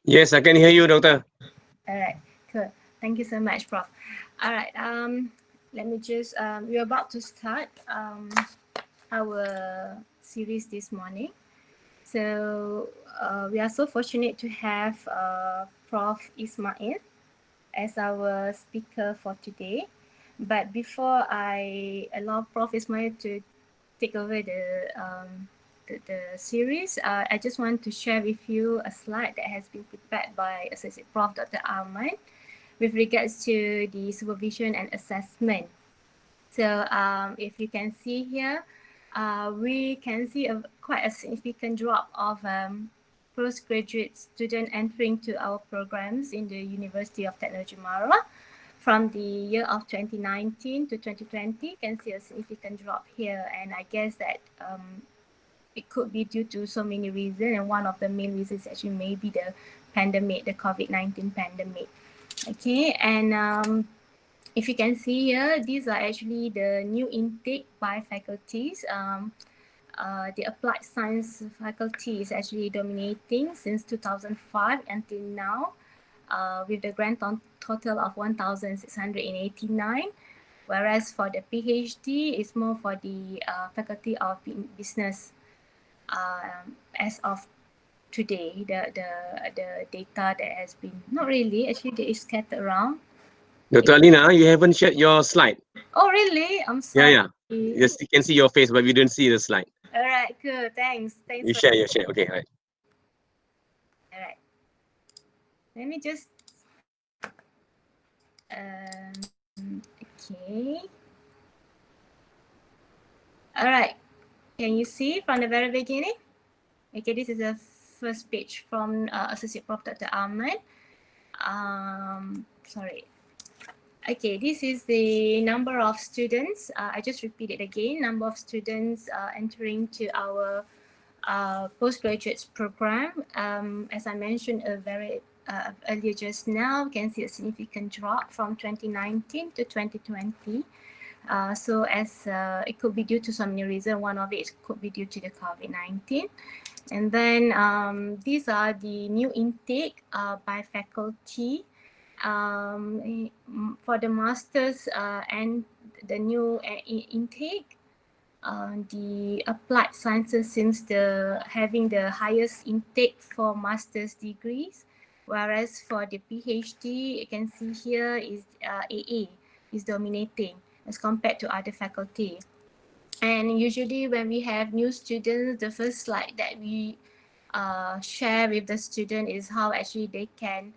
Yes, I can hear you, Doctor. All right, cool. Thank you so much, Prof. All right, let me just, we're about to start our series this morning. So we are so fortunate to have Prof. Ismail as our speaker for today. But before I allow Prof. Ismail to take over the series, I just want to share with you a slide that has been prepared by Associate Prof. Dr. Arman with regards to the supervision and assessment. So if you can see here, we can see quite a significant drop of postgraduate student entering to our programs in the University of Technology Mara. From the year of 2019 to 2020, you can see a significant drop here, and I guess that it could be due to so many reasons, and one of the main reasons actually may be the pandemic, the COVID-19 pandemic. Okay, and if you can see here, these are actually the new intake by faculties. The applied science faculty is actually dominating since 2005 until now, with the grand total of 1,689. Whereas for the PhD, it's more for the faculty of business as of today. The data that has been, not really, actually, they is scattered around. Dr. Alina, you haven't shared your slide. Oh, really? I'm Yeah, sorry. yeah. Yes, you can see your face, but we don't see the slide. All right, good. Thanks. Thanks You for. share, you share. Okay, right. All right. Let me just. Okay. All right. Can you see from the very beginning? Okay, this is the first page from Associate Prof. Dr. Ahmed. Sorry. Okay, this is the number of students. I just repeat it again. Number of students entering to our postgraduate program. As I mentioned earlier just now, we can see a significant drop from 2019 to 2020. So as it could be due to so many reasons. One of it could be due to the COVID-19. And then these are the new intake by faculty. For the masters and the new intake, the applied sciences seems having the highest intake for master's degrees, whereas for the PhD, you can see here is AA is dominating as compared to other faculty. And usually when we have new students, the first slide that we share with the student is how actually they can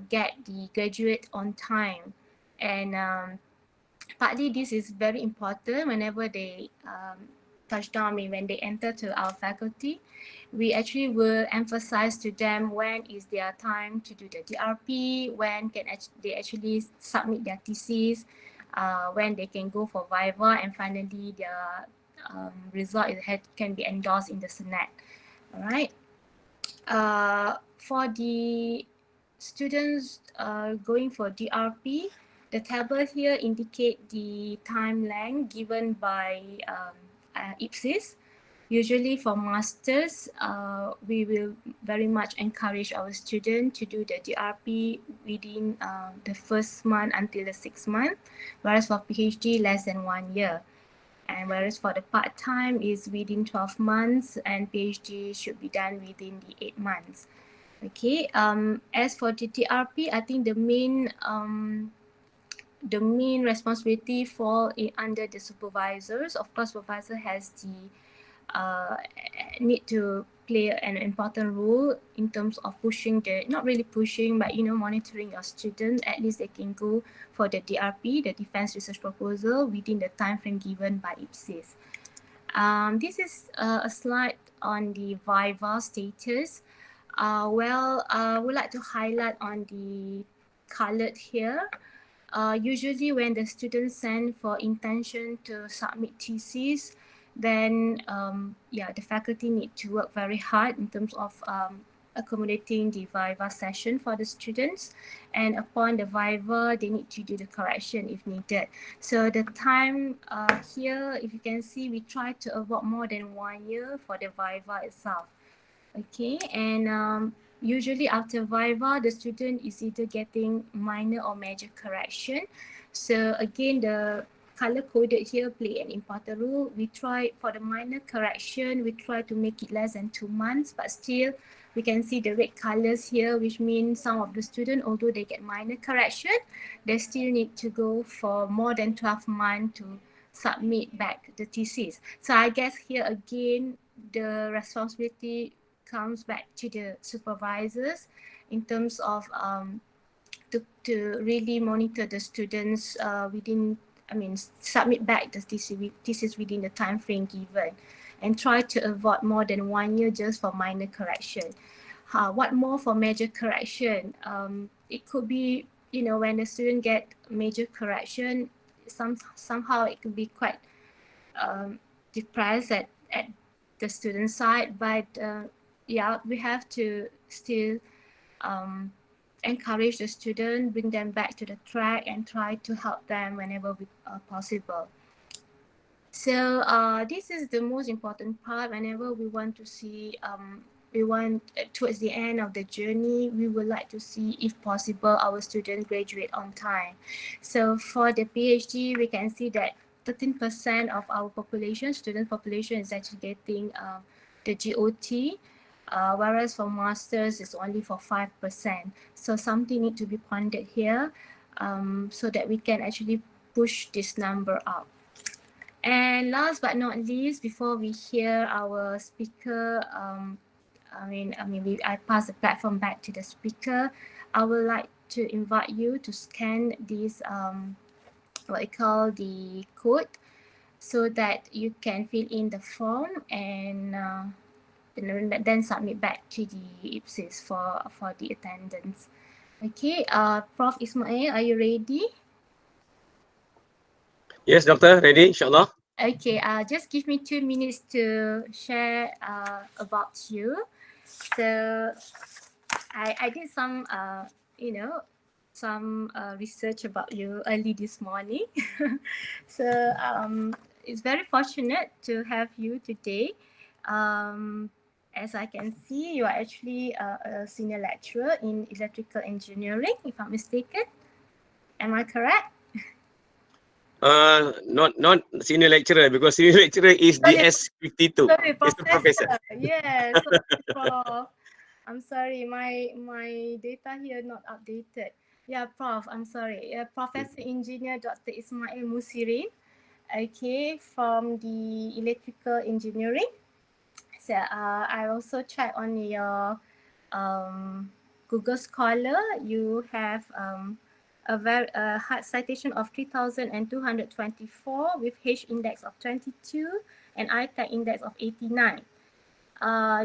get the graduate on time. And partly this is very important whenever they touch down, I mean, when they enter to our faculty, we actually will emphasize to them when is their time to do the DRP, when can they actually submit their thesis, when they can go for Viva, and finally their result can be endorsed in the Senate. All right. For the students going for DRP, the table here indicate the time length given by IPSIS. Usually for masters, we will very much encourage our students to do the DRP within the first month until the 6th month, whereas for PhD, less than 1 year. And whereas for the part-time is within 12 months and PhD should be done within the 8 months. Okay, as for the DRP, I think the main responsibility fall under the supervisors. Of course, supervisor has the need to play an important role in terms of pushing not really pushing, but monitoring your students. At least they can go for the DRP, the Defense Research Proposal, within the time frame given by IPSIS. This is a slide on the Viva status. I would like to highlight on the colored here. Usually when the students send for intention to submit thesis, then the faculty need to work very hard in terms of accommodating the Viva session for the students, and upon the Viva they need to do the correction if needed. So the time here, if you can see, we try to avoid more than 1 year for the Viva itself. Okay, and usually after Viva, the student is either getting minor or major correction. So again, the color coded here play an important role. We try for the minor correction, we try to make it less than 2 months, but still we can see the red colors here, which means some of the students, although they get minor correction, they still need to go for more than 12 months to submit back the thesis. So I guess here again, the responsibility comes back to the supervisors in terms of to really monitor the students submit back the thesis within the time frame given, and try to avoid more than 1 year just for minor correction. What more for major correction? It could be, when the student get major correction, somehow it could be quite depressed at the student side, but yeah, we have to still encourage the student, bring them back to the track, and try to help them whenever possible. So this is the most important part. Whenever we want to see, towards the end of the journey, we would like to see, if possible, our students graduate on time. So for the PhD, we can see that 13% of our population, student population, is actually getting the GOT. Whereas for masters, it's only for 5%. So something need to be pointed here, so that we can actually push this number up. And last but not least, before we hear our speaker, I pass the platform back to the speaker. I would like to invite you to scan this what I call the code, so that you can fill in the form and then submit back to the IPSIS for the attendance. Okay, Prof. Ismail, are you ready? Yes, doctor, ready, inshallah. Okay, just give me 2 minutes to share about you. So I did some research about you early this morning. So it's very fortunate to have you today. As I can see, you are actually a senior lecturer in electrical engineering, if I'm mistaken. Am I correct? Not senior lecturer, because senior lecturer is DS52. Sorry, It's the professor. Yes, sorry, Prof. I'm sorry, my data here not updated. Yeah, Prof, I'm sorry. Professor Engineer Dr. Ismail Musirin, okay, from the electrical engineering. So I also checked on your Google Scholar. You have a hard citation of 3,224 with H index of 22 and ITAC index of 89.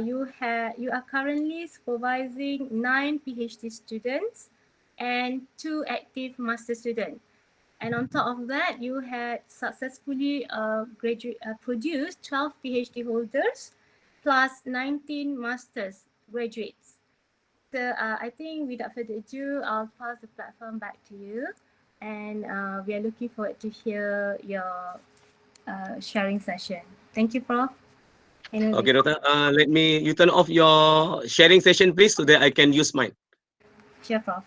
You are currently supervising 9 PhD students and 2 active master students. And on top of that, you had successfully produced 12 PhD holders plus 19 master's graduates. So I think without further ado, I'll pass the platform back to you. And we are looking forward to hear your sharing session. Thank you, Prof. Okay, doctor. You turn off your sharing session, please, so that I can use mine. Sure, Prof.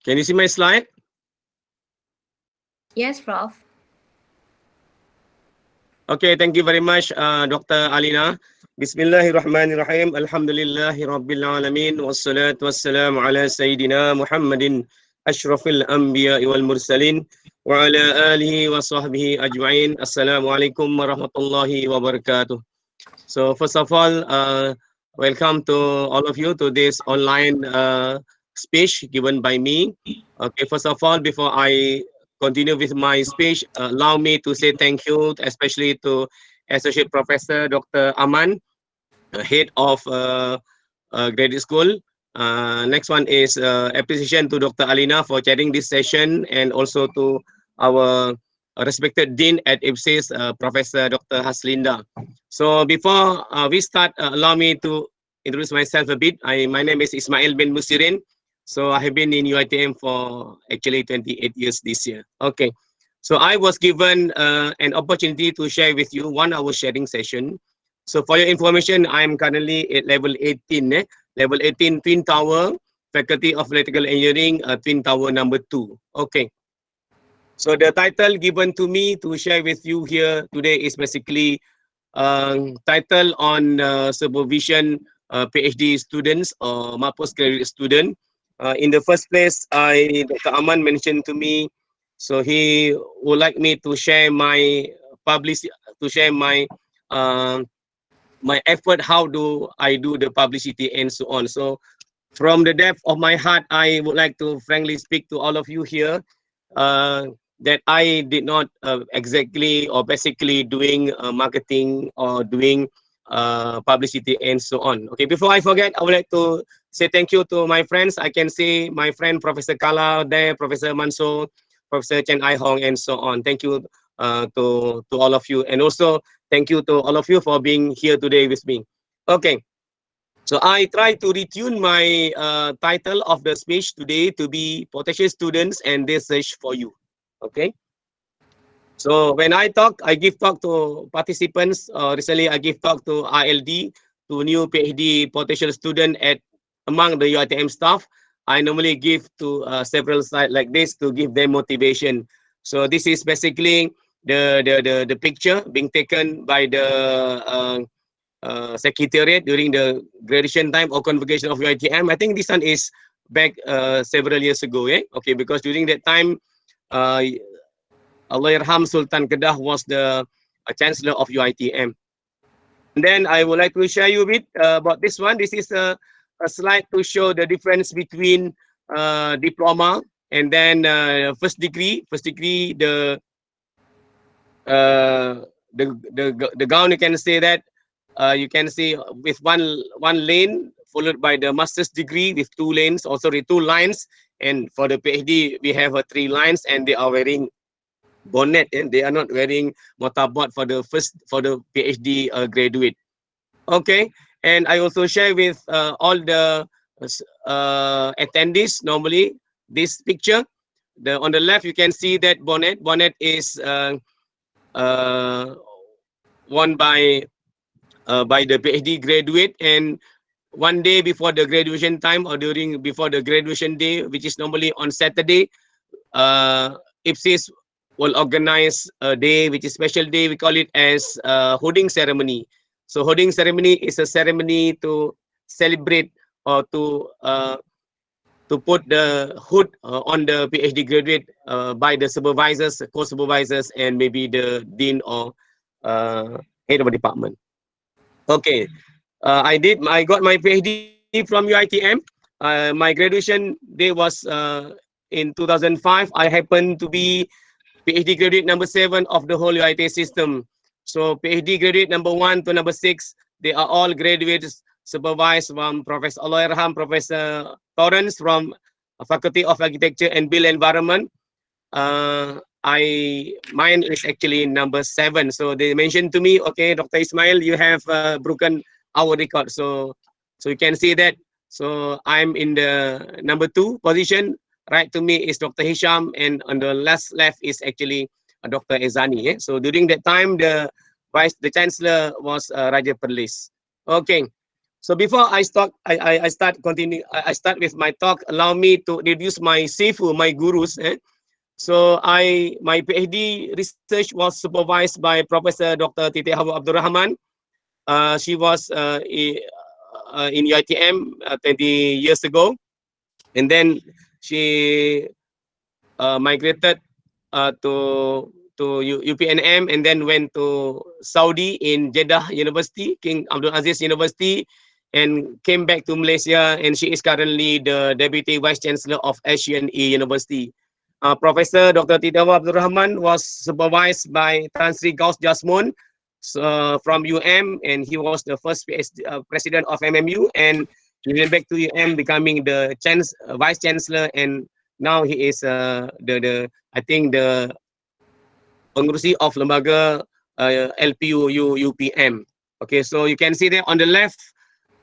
Can you see my slide? Yes, Prof. Okay, thank you very much, Dr. Alina. Bismillahirrahmanirrahim. Alhamdulillahi Rabbil Alamin. Wassalatu wassalamu ala Sayyidina Muhammadin Ashrafil Anbiya wal Mursalin wa ala alihi wa sahbihi ajma'in. Assalamualaikum warahmatullahi wabarakatuh. So first of all, welcome to all of you to this online speech given by me. Okay, first of all, before I continue with my speech, allow me to say thank you, especially to Associate Professor Dr. Aman, head of graduate school. Next one is appreciation to Dr. Alina for chairing this session, and also to our respected Dean at IPSIS, Professor Dr. Haslinda. So before we start, allow me to introduce myself a bit. My name is Ismail bin Musirin. So I have been in UiTM for actually 28 years this year. Okay. So I was given an opportunity to share with you 1 hour sharing session. So for your information, I'm currently at level 18, level 18 Twin Tower, Faculty of Electrical Engineering, Twin Tower number 2. Okay. So the title given to me to share with you here today is basically title on supervision PhD students or postgraduate student. In the first place, Dr. Aman mentioned to me, so he would like me to share my uh, my effort. How do I do the publicity and so on? So from the depth of my heart, I would like to frankly speak to all of you here uh, that I did not exactly or basically doing marketing or doing publicity and so on. Okay, before I forget, I would like to say thank you to my friends. I can see my friend Professor Kala there, Professor Manso, Professor Chen Ai Hong, and so on. Thank you to all of you, and also thank you to all of you for being here today with me. Okay. So I try to retune my title of the speech today to be potential students and their search for you. Okay. So when I give talk to participants. Recently, I give talk to ILD, to new PhD potential student at among the UiTM staff. I normally give to several sites like this to give them motivation. So this is basically the picture being taken by the secretariat during the graduation time or convocation of UiTM. I think this one is back several years ago, okay, because during that time, Allahyarham Sultan Kedah was the chancellor of UiTM. And then I would like to share you a bit about this one. This is a slide to show the difference between diploma and then first degree. First degree, uh, the gown, you can say that you can see with one lane followed by the master's degree with 2 lanes, or sorry, 2 lines. And for the PhD, we have 3 lines, and they are wearing bonnet, and they are not wearing motabot for the PhD graduate. Okay, and I also share with all the attendees normally this picture. On the left, you can see that bonnet. Bonnet is worn by the PhD graduate, and one day before the graduation time or before the graduation day, which is normally on Saturday, IPSIS will organize a day, which is special day. We call it as hooding ceremony. So hooding ceremony is a ceremony to celebrate or to put the hood on the PhD graduate by the supervisors, co-supervisors, and maybe the dean or head of a department. Okay, I got my PhD from UiTM. My graduation day was in 2005. I happened to be PhD graduate number 7 of the whole UiT system. So PhD graduate number 1 to number 6, they are all graduates supervised from Professor Allahyarham, Professor Torrance from Faculty of Architecture and Built Environment. Mine is actually number 7. So they mentioned to me, okay, Dr. Ismail, you have broken our record. So you can see that. So I'm in the number 2 position. Right to me is Dr. Hisham, and on the left is actually Dr. Ezani. So during that time, the chancellor was Raja Perlis. Okay. So before I start with my talk. Allow me to introduce my Sifu, my gurus. So my PhD research was supervised by Professor Dr. Titi Hawa Abdul Rahman. She was in UiTM 20 years ago, and then she migrated to UPNM, and then went to Saudi in Jeddah University, King Abdul Aziz University, and came back to Malaysia, and she is currently the Deputy Vice Chancellor of Asian University. Professor Dr. Tidawa Abdul Rahman was supervised by Tan Sri Gaus Jasmond from and he was the first president of MMU, and he went back to becoming the Vice Chancellor, and now he is I think the pengurusi of lembaga LPU UPM. Okay, so you can see there on the left,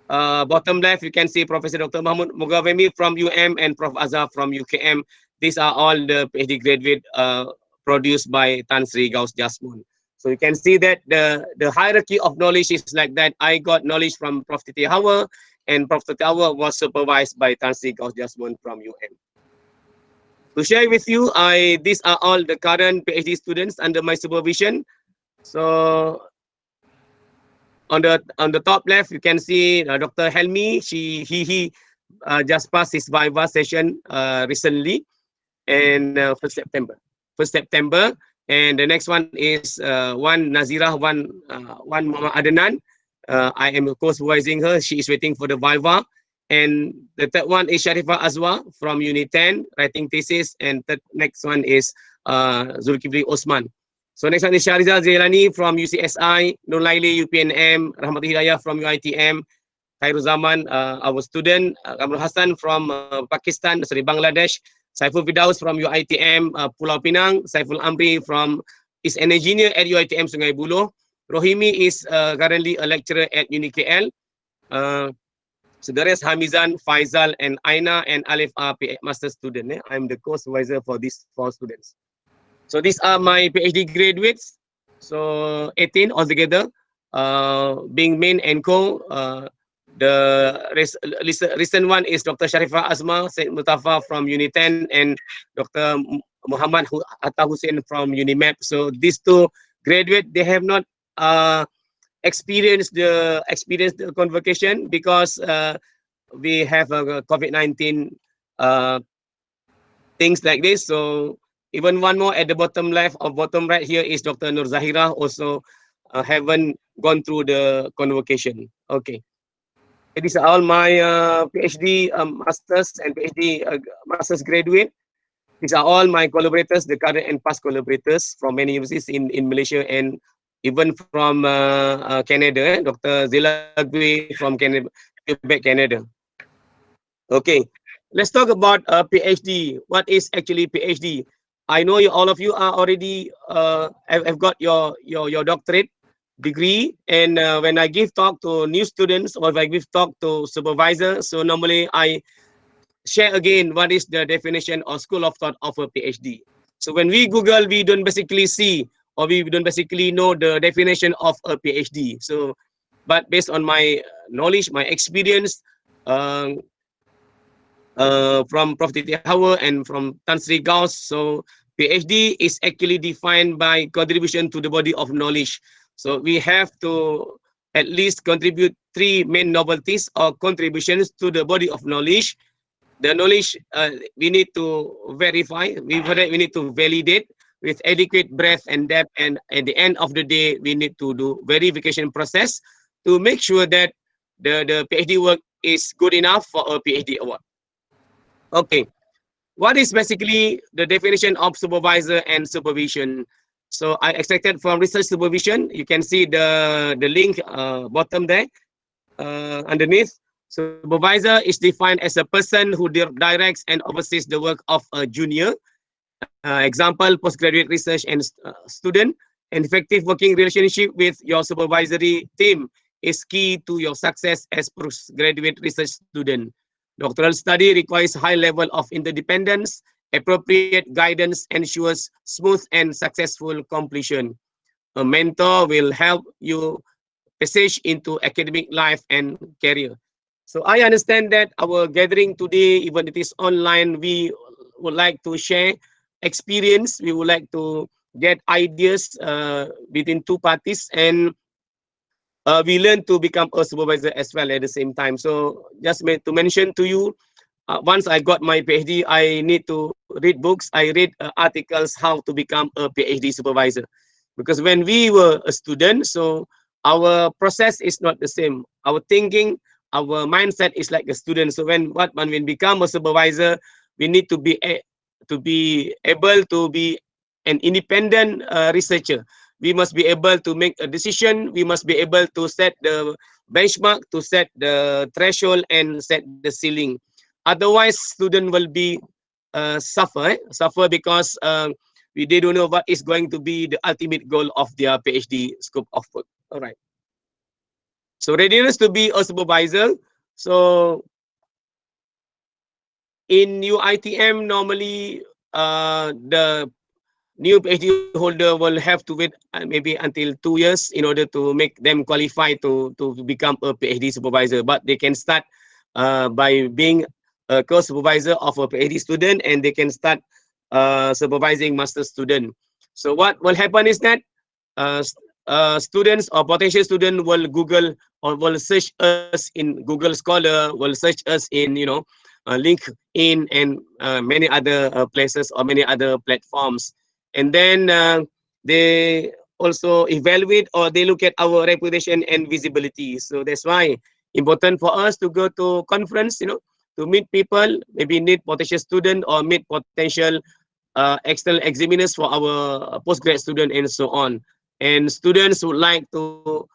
bottom left, you can see Professor Dr. Mahmud Mugavemi from UM and Prof. Azhar from UKM. These are all the PhD graduate produced by Tan Sri Gaus Jasmine. So you can see that the hierarchy of knowledge is like that. I got knowledge from Prof. Titi Hawa, and Prof. Titi Hawa was supervised by Tan Sri Gaus Jasmine from UM. To share with you, these are all the current PhD students under my supervision. So on the top left, you can see Dr. Helmi. He just passed his Viva session recently, and 1st September. 1st September, and the next one is one Nazira, one Mama Adnan. I am co-supervising her. She is waiting for the Viva. And the third one is Sharifa Azwa from Unit 10, writing thesis. And the next one is Zulkifli Osman. So next one is Shariza Zailani from UCSI, Nurlaili UPNM, Rahmat Hidayah from UITM, Khairul Zaman, our student, Kamrul Hassan from Pakistan, sorry, Bangladesh, Saiful Fidaus from UITM, Pulau Pinang, Saiful Amri is an engineer at UITM Sungai Buloh. Rohimi is currently a lecturer at UniKL. So the rest, Hamizan, Faisal, and Aina, and Alif are master student. I'm the co-supervisor for these 4 students. So these are my PhD graduates. So 18 altogether, being main and co. The recent one is Dr. Sharifa Azma Said Mustafa from Unit 10 and Dr. Muhammad Atta Hussein from UNIMAP. So these 2 graduates, they have not experienced the convocation because we have a COVID-19 things like this. So even one more at the bottom left or bottom right here is Dr. Nur Zahira, also haven't gone through the convocation. Okay. These are all my PhD masters and PhD masters graduate. These are all my collaborators, the current and past collaborators from many universities in Malaysia and even from Canada. Dr. Zilagwi from Canada, Quebec, Canada. Okay, let's talk about PhD. What is actually PhD? I know all of you are already have got your doctorate degree, and when I give talk to new students or if I give talk to supervisor, so normally I share again what is the definition or school of thought of a PhD. So when we Google, we don't basically see or we don't basically know the definition of a PhD. So, but based on my knowledge, my experience from Prof. Titi Hawa and from Tan Sri Gaus, so PhD is actually defined by contribution to the body of knowledge. So we have to at least contribute 3 main novelties or contributions to the body of knowledge. The knowledge we need to verify, we need to validate with adequate breadth and depth, and at the end of the day, we need to do verification process to make sure that the PhD work is good enough for a PhD award. Okay, what is basically the definition of supervisor and supervision? So I extracted from research supervision. You can see the link bottom there underneath. Supervisor is defined as a person who directs and oversees the work of a junior. Example, postgraduate research and student. An effective working relationship with your supervisory team is key to your success as postgraduate research student. Doctoral study requires high level of interdependence. Appropriate guidance ensures smooth and successful completion. A mentor will help you passage into academic life and career. So I understand that our gathering today, even if it is online, we would like to share experience. We would like to get ideas between 2 parties, and we learn to become a supervisor as well at the same time. So just to mention to you, once I got my PhD, I need to read books. I read articles how to become a PhD supervisor. Because when we were a student, so our process is not the same. Our thinking, our mindset is like a student. So when we become a supervisor, we need to be able to be an independent researcher. We must be able to make a decision. We must be able to set the benchmark, to set the threshold, and set the ceiling. Otherwise, student will be suffer because they don't know what is going to be the ultimate goal of their PhD scope of work. All right. So readiness to be a supervisor. So in UITM, normally the new PhD holder will have to wait maybe until 2 years in order to make them qualify to become a PhD supervisor. But they can start by being a co-supervisor of a PhD student, and they can start supervising master student. So what will happen is that uh, students or potential student will Google or will search us in Google Scholar, will search us in LinkedIn and many other places or many other platforms, and then they also evaluate or they look at our reputation and visibility. So that's why important for us to go to conference, to meet people, maybe meet potential student or meet potential external examiners for our postgrad student and so on. And students would like to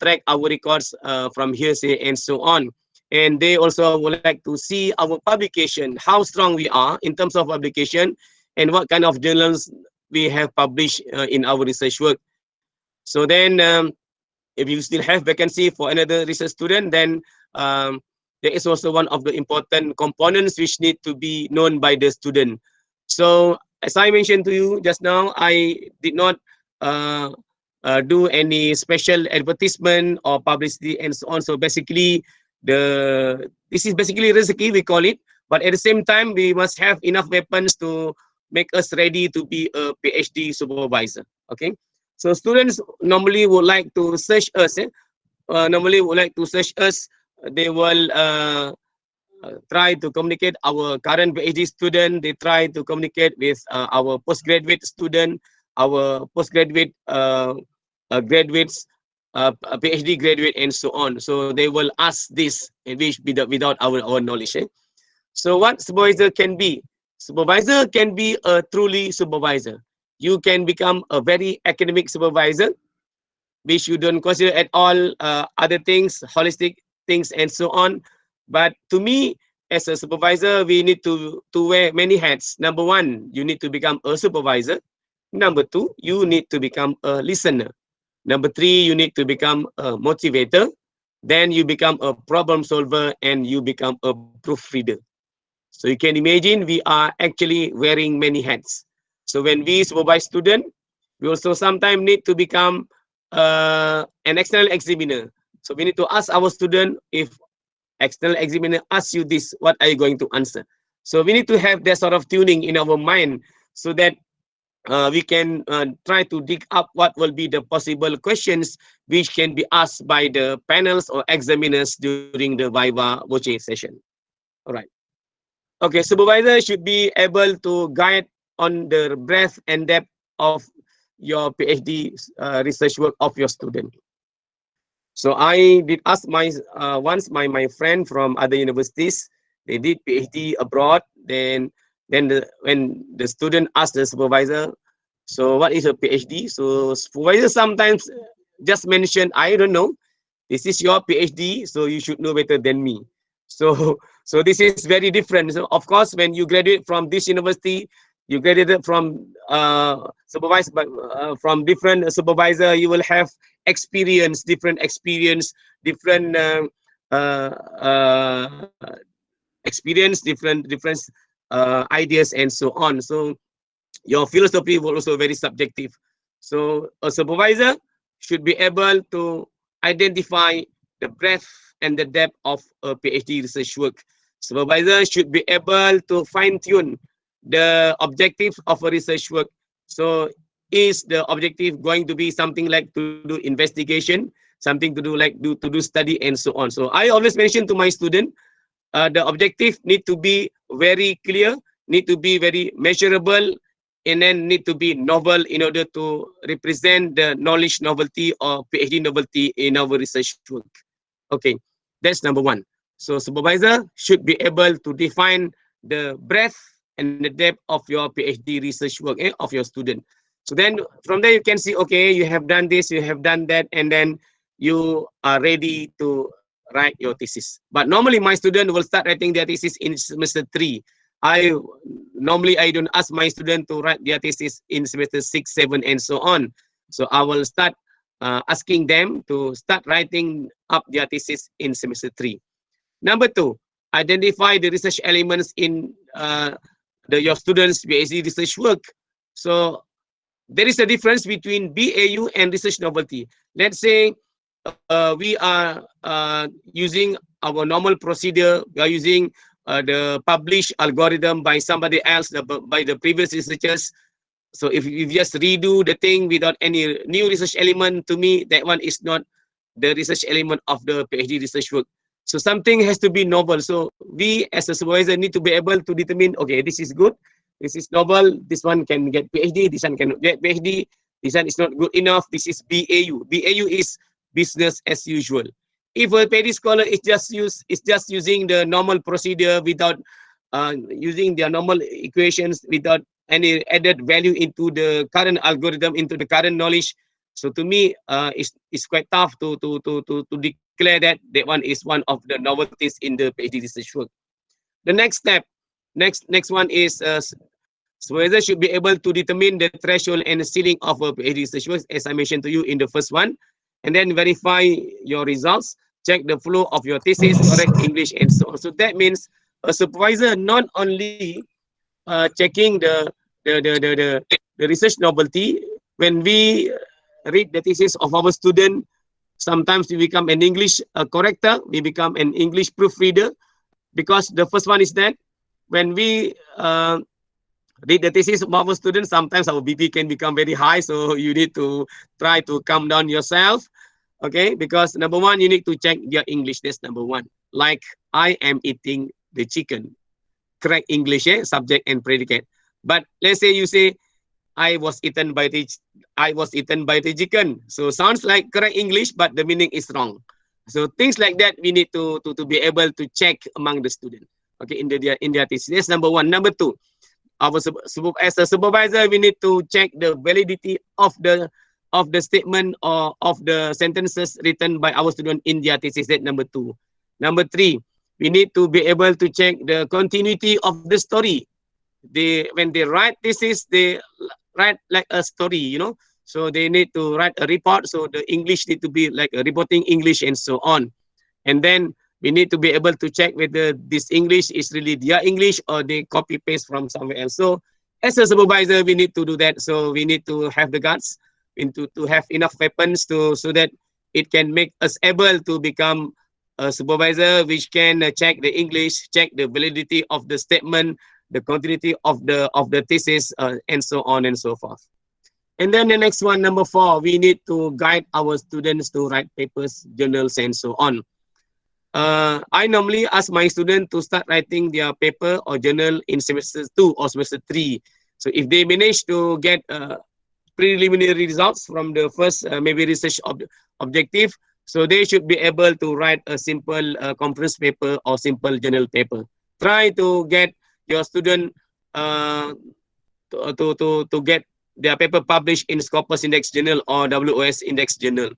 track our records from hearsay and so on. And they also would like to see our publication, how strong we are in terms of publication, and what kind of journals we have published in our research work. So then, if you still have vacancy for another research student, then there is also one of the important components which need to be known by the student. So as I mentioned to you just now, I did not uh, do any special advertisement or publicity and so on. So basically, this is basically risky, we call it. But at the same time, we must have enough weapons to make us ready to be a PhD supervisor. Okay. So students normally would like to search us. Normally would like to search us. They will try to communicate our current PhD student. They try to communicate with our postgraduate student, our postgraduate graduates, PhD graduate, and so on. So they will ask this, which without our knowledge. So what supervisor can be? Supervisor can be a truly supervisor. You can become a very academic supervisor, which you don't consider at all other things, holistic things, and so on. But to me, as a supervisor, we need to wear many hats. Number one, you need to become a supervisor. Number two, you need to become a listener. Number three, you need to become a motivator. Then you become a problem solver and you become a proofreader. So you can imagine we are actually wearing many hats. So when we supervise student, we also sometimes need to become an external examiner. So we need to ask our student, if external examiner asks you this, what are you going to answer? So we need to have that sort of tuning in our mind so that we can try to dig up what will be the possible questions which can be asked by the panels or examiners during the Viva Voce session. All right. Okay, supervisor should be able to guide on the breadth and depth of your PhD research work of your student. So I did ask once my friend from other universities, they did PhD abroad. Then when the student asked the supervisor, so what is a PhD? So supervisor sometimes just mention, I don't know. This is your PhD, so you should know better than me. So so this is very different. So of course, when you graduate from this university, you graduated from supervised by from different supervisor, you will have different experience, different uh, uh, experience, different ideas, and so on. So your philosophy will also very subjective. So a supervisor should be able to identify the breadth and the depth of a PhD research work. Supervisor should be able to fine tune the objective of a research work. So is the objective going to be something like to do investigation, something to do like to do study, and so on. So I always mention to my student, the objective need to be very clear, need to be very measurable, and then need to be novel in order to represent the knowledge novelty or PhD novelty in our research work. Okay, that's number one. So supervisor should be able to define the breadth and the depth of your PhD research work of your student. So then from there you can see, okay, you have done this, you have done that, and then you are ready to write your thesis. But normally my student will start writing their thesis in semester 3. I normally I don't ask my student to write their thesis in semester 6, 7, and so on. So I will start asking them to start writing up their thesis in semester 3. Number 2, identify the research elements in your students' PhD research work. So there is a difference between BAU and research novelty. Let's say we are using our normal procedure. We are using the published algorithm by somebody else, by the previous researchers. So if you just redo the thing without any new research element, to me, that one is not the research element of the PhD research work. So something has to be novel. So we as a supervisor need to be able to determine, okay, this is good, this is novel, this one can get PhD, this one cannot get PhD, this one is not good enough, this is BAU. BAU is business as usual. If a PhD scholar is just using the normal procedure without using their normal equations, without any added value into the current algorithm, into the current knowledge, so to me, it's quite tough to declare that one is one of the novelties in the PhD research work. The next step, next one is supervisor should be able to determine the threshold and the ceiling of a PhD research work, as I mentioned to you in the first one, and then verify your results, check the flow of your thesis, correct English, and so on. So that means a supervisor not only checking the research novelty. When we read the thesis of our student, sometimes we become an English corrector, we become an English proofreader, because the first one is that when we read the thesis of our students, sometimes our BP can become very high, so you need to try to calm down yourself, okay? Because number one, you need to check their English. That's number one. Like, I am eating the chicken. Correct English, subject and predicate. But let's say you say, I was eaten by the chicken. So sounds like correct English, but the meaning is wrong. So things like that we need to be able to check among the student. Okay, in their thesis. That's number one. Number two, as a supervisor, we need to check the validity of the statement or of the sentences written by our student in their thesis. That's number two. Number three, we need to be able to check the continuity of the story. When they write thesis, they write like a story, you know. So they need to write a report. So the English need to be like a reporting English and so on. And then we need to be able to check whether this English is really their English or they copy paste from somewhere else. So as a supervisor, we need to do that. So we need to have the guts, to have enough weapons so that it can make us able to become a supervisor which can check the English, check the validity of the statement, the continuity of the thesis, and so on and so forth. And then the next one, number four, we need to guide our students to write papers, journals, and so on. I normally ask my students to start writing their paper or journal in semester 2 or semester 3. So if they manage to get preliminary results from the first maybe research objective, so they should be able to write a simple conference paper or simple journal paper. Try to get your student to get their paper published in Scopus Index Journal or WOS Index Journal,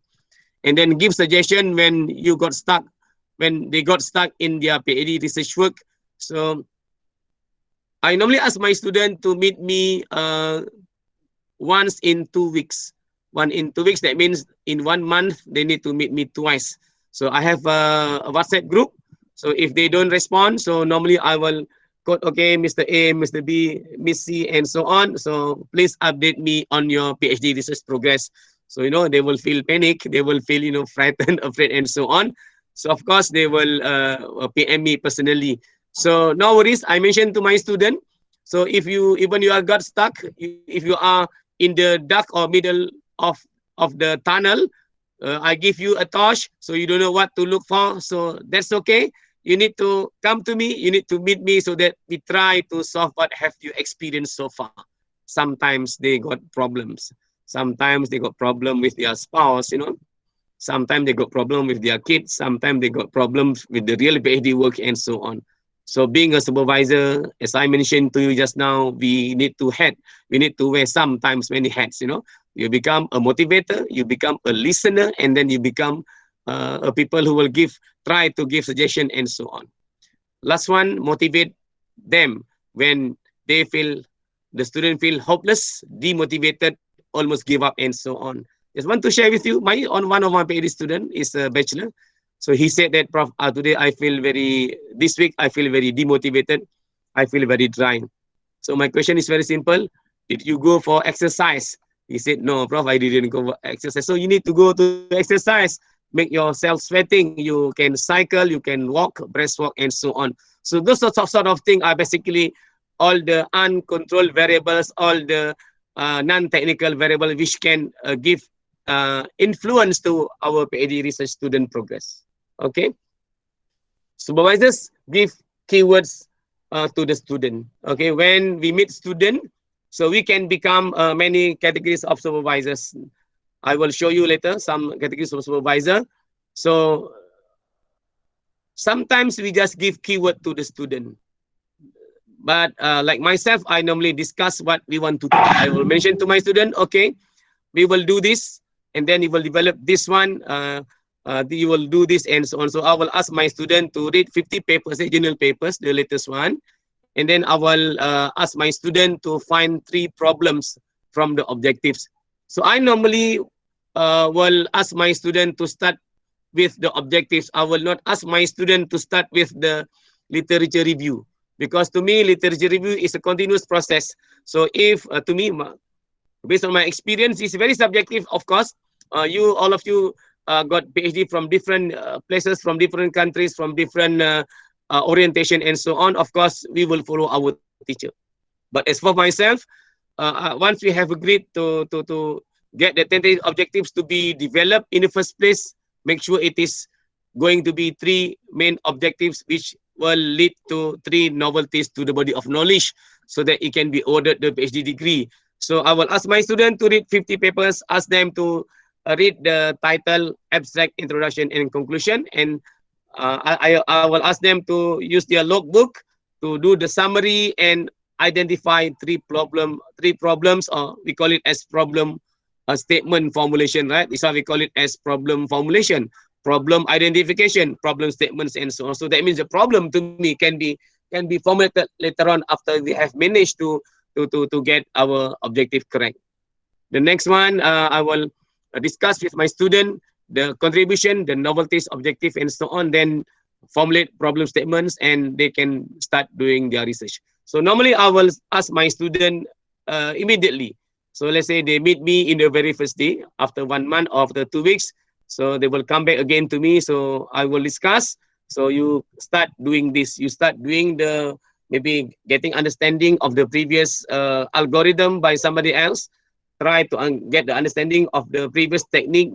and then give suggestion when they got stuck in their PhD research work. So I normally ask my student to meet me once in 2 weeks. One in 2 weeks, that means in 1 month, they need to meet me twice. So I have a WhatsApp group. So if they don't respond, so normally I will quote, okay, Mr. A, Mr. B, Miss C, and so on. So please update me on your PhD research progress. So, you know, they will feel panic, they will feel, you know, frightened, afraid, and so on. So of course, they will PM me personally. So no worries, I mentioned to my student, so if you are got stuck, if you are in the dark or middle of the tunnel, I give you a torch, so you don't know what to look for. So that's okay. You need to come to me. You need to meet me so that we try to solve what have you experienced so far. Sometimes they got problems. Sometimes they got problem with their spouse, you know. Sometimes they got problem with their kids. Sometimes they got problems with the real PhD work and so on. So being a supervisor, as I mentioned to you just now, we need to wear sometimes many hats, you know. You become a motivator, you become a listener, and then you become a people who will try to give suggestion and so on. Last one, motivate them when the student feel hopeless, demotivated, almost give up, and so on. Just want to share with you, one of my PhD student is a bachelor. So he said that, Prof, today this week I feel very demotivated. I feel very dry. So my question is very simple. Did you go for exercise? He said, no, Prof, I didn't go for exercise. So you need to go to exercise, make yourself sweating. You can cycle, you can walk, breastwalk, and so on. So those sort of things are basically all the uncontrolled variables, all the non-technical variables which can give influence to our PhD research student progress. Okay. Supervisors give keywords to the student. Okay, when we meet student, so we can become many categories of supervisors. I will show you later some categories of supervisor. So sometimes we just give keyword to the student. But like myself, I normally discuss what we want to do. I will mention to my student, okay, we will do this, and then you will develop this one. You will do this, and so on. So I will ask my student to read 50 papers, journal papers, the latest one. And then I will ask my student to find 3 problems from the objectives. So I normally will ask my student to start with the objectives. I will not ask my student to start with the literature review, because to me, literature review is a continuous process. So if to me, based on my experience, it's very subjective, of course. All of you got PhD from different places, from different countries, from different orientation, and so on. Of course, we will follow our teacher. But as for myself, once we have agreed to get the tentative objectives to be developed in the first place, make sure it is going to be 3 main objectives which will lead to 3 novelties to the body of knowledge, so that it can be awarded the PhD degree. So I will ask my student to read 50 papers, ask them to read the title, abstract, introduction, and conclusion, and I will ask them to use their logbook to do the summary and identify 3 problems, or we call it as problem statement formulation, right? This is how we call it as problem formulation, problem identification, problem statements, and so on. So that means the problem to me can be formulated later on after we have managed to get our objective correct. The next one, I will discuss with my student the contribution, the novelties, objective, and so on. Then formulate problem statements, and they can start doing their research. So normally I will ask my student immediately. So let's say they meet me in the very first day, after 1 month or after 2 weeks. So they will come back again to me. So I will discuss. So you start doing this. You start doing the maybe getting understanding of the previous algorithm by somebody else. Try to get the understanding of the previous technique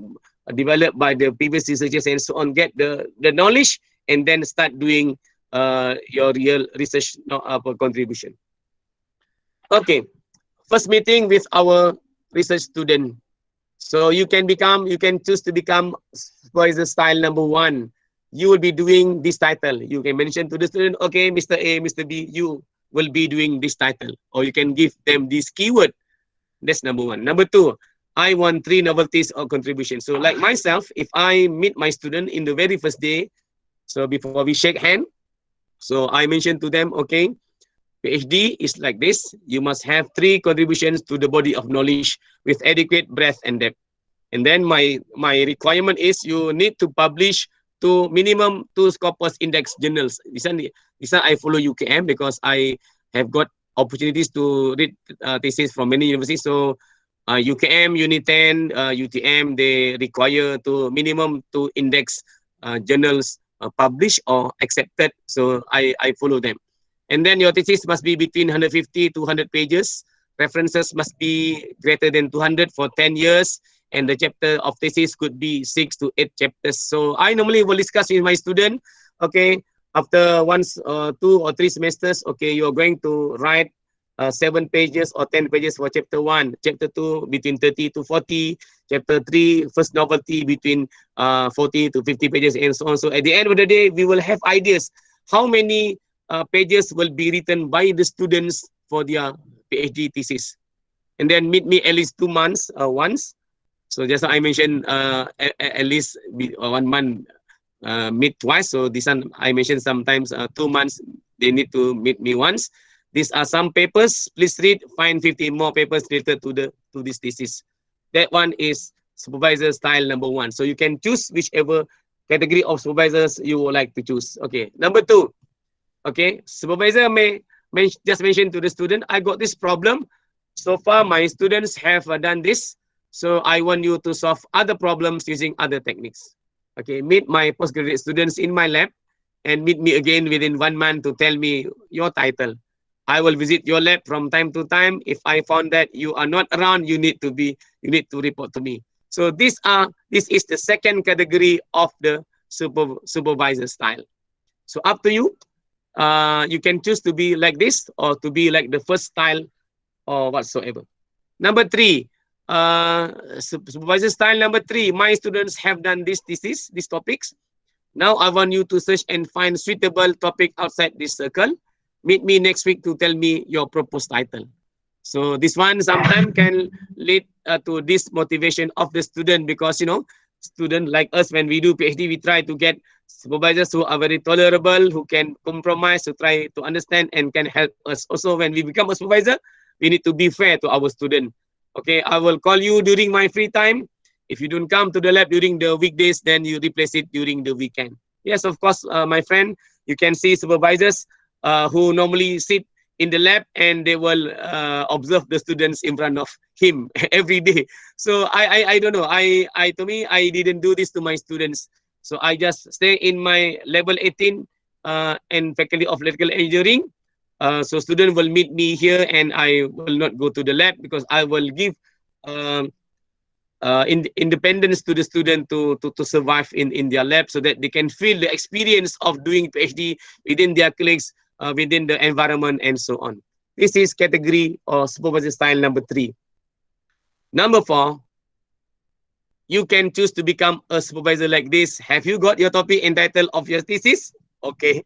developed by the previous researchers, and so on. Get the knowledge, and then start doing your real research contribution. Okay, first meeting with our research student. So you can choose to become supervisor style number 1. You will be doing this title. You can mention to the student, okay, Mr. A, Mr. B, you will be doing this title, or you can give them this keyword. That's number 1. Number 2, I want 3 novelties or contributions. So like myself, if I meet my student in the very first day, so before we shake hand, so I mentioned to them, okay, PhD is like this. You must have 3 contributions to the body of knowledge with adequate breadth and depth. And then my requirement is you need to publish to minimum 2 Scopus Index journals. This one I follow UKM because I have got opportunities to read thesis from many universities. So UKM, Uniten, UTM, they require to minimum 2 index journals published or accepted. So I follow them. And then your thesis must be between 150 to 100 pages. References must be greater than 200 for 10 years. And the chapter of thesis could be 6 to 8 chapters. So I normally will discuss with my student, okay, after 2 or 3 semesters, okay, you're going to write 7 pages or 10 pages for chapter 1, chapter 2 between 30 to 40, chapter 3 first novelty between 40 to 50 pages, and so on. So at the end of the day, we will have ideas how many pages will be written by the students for their PhD thesis. And then meet me at least 2 months once. So just I mentioned at least 1 month meet twice. So this one I mentioned sometimes 2 months they need to meet me once. These are some papers. Please read. Find 50 more papers related to this thesis. That one is supervisor style number 1. So you can choose whichever category of supervisors you would like to choose. Okay. Number 2. Okay. Supervisor may just mention to the student, I got this problem. So far, my students have done this. So I want you to solve other problems using other techniques. Okay. Meet my postgraduate students in my lab and meet me again within 1 month to tell me your title. I will visit your lab from time to time. If I found that you are not around, you need to report to me. So this is the second category of the supervisor style. So up to you. You can choose to be like this or to be like the first style or whatsoever. Number 3, supervisor style number 3. My students have done these topics. Now I want you to search and find suitable topic outside this circle. Meet me next week to tell me your proposed title. So this one sometimes can lead to this motivation of the student, because student like us, when we do PhD, we try to get supervisors who are very tolerable, who can compromise, to try to understand and can help us. Also, when we become a supervisor, we need to be fair to our student. Okay, I will call you during my free time. If you don't come to the lab during the weekdays, then you replace it during the weekend. Yes, of course, my friend, you can see supervisors who normally sit in the lab and they will observe the students in front of him every day. So I don't know. To me, I didn't do this to my students. So I just stay in my level 18 and faculty of electrical engineering. So student will meet me here and I will not go to the lab, because I will give independence to the student to survive in their lab, so that they can feel the experience of doing PhD within their colleagues, within the environment, and so on. This is category or supervisor style number 3. Number 4, you can choose to become a supervisor like this. Have you got your topic and title of your thesis? Okay.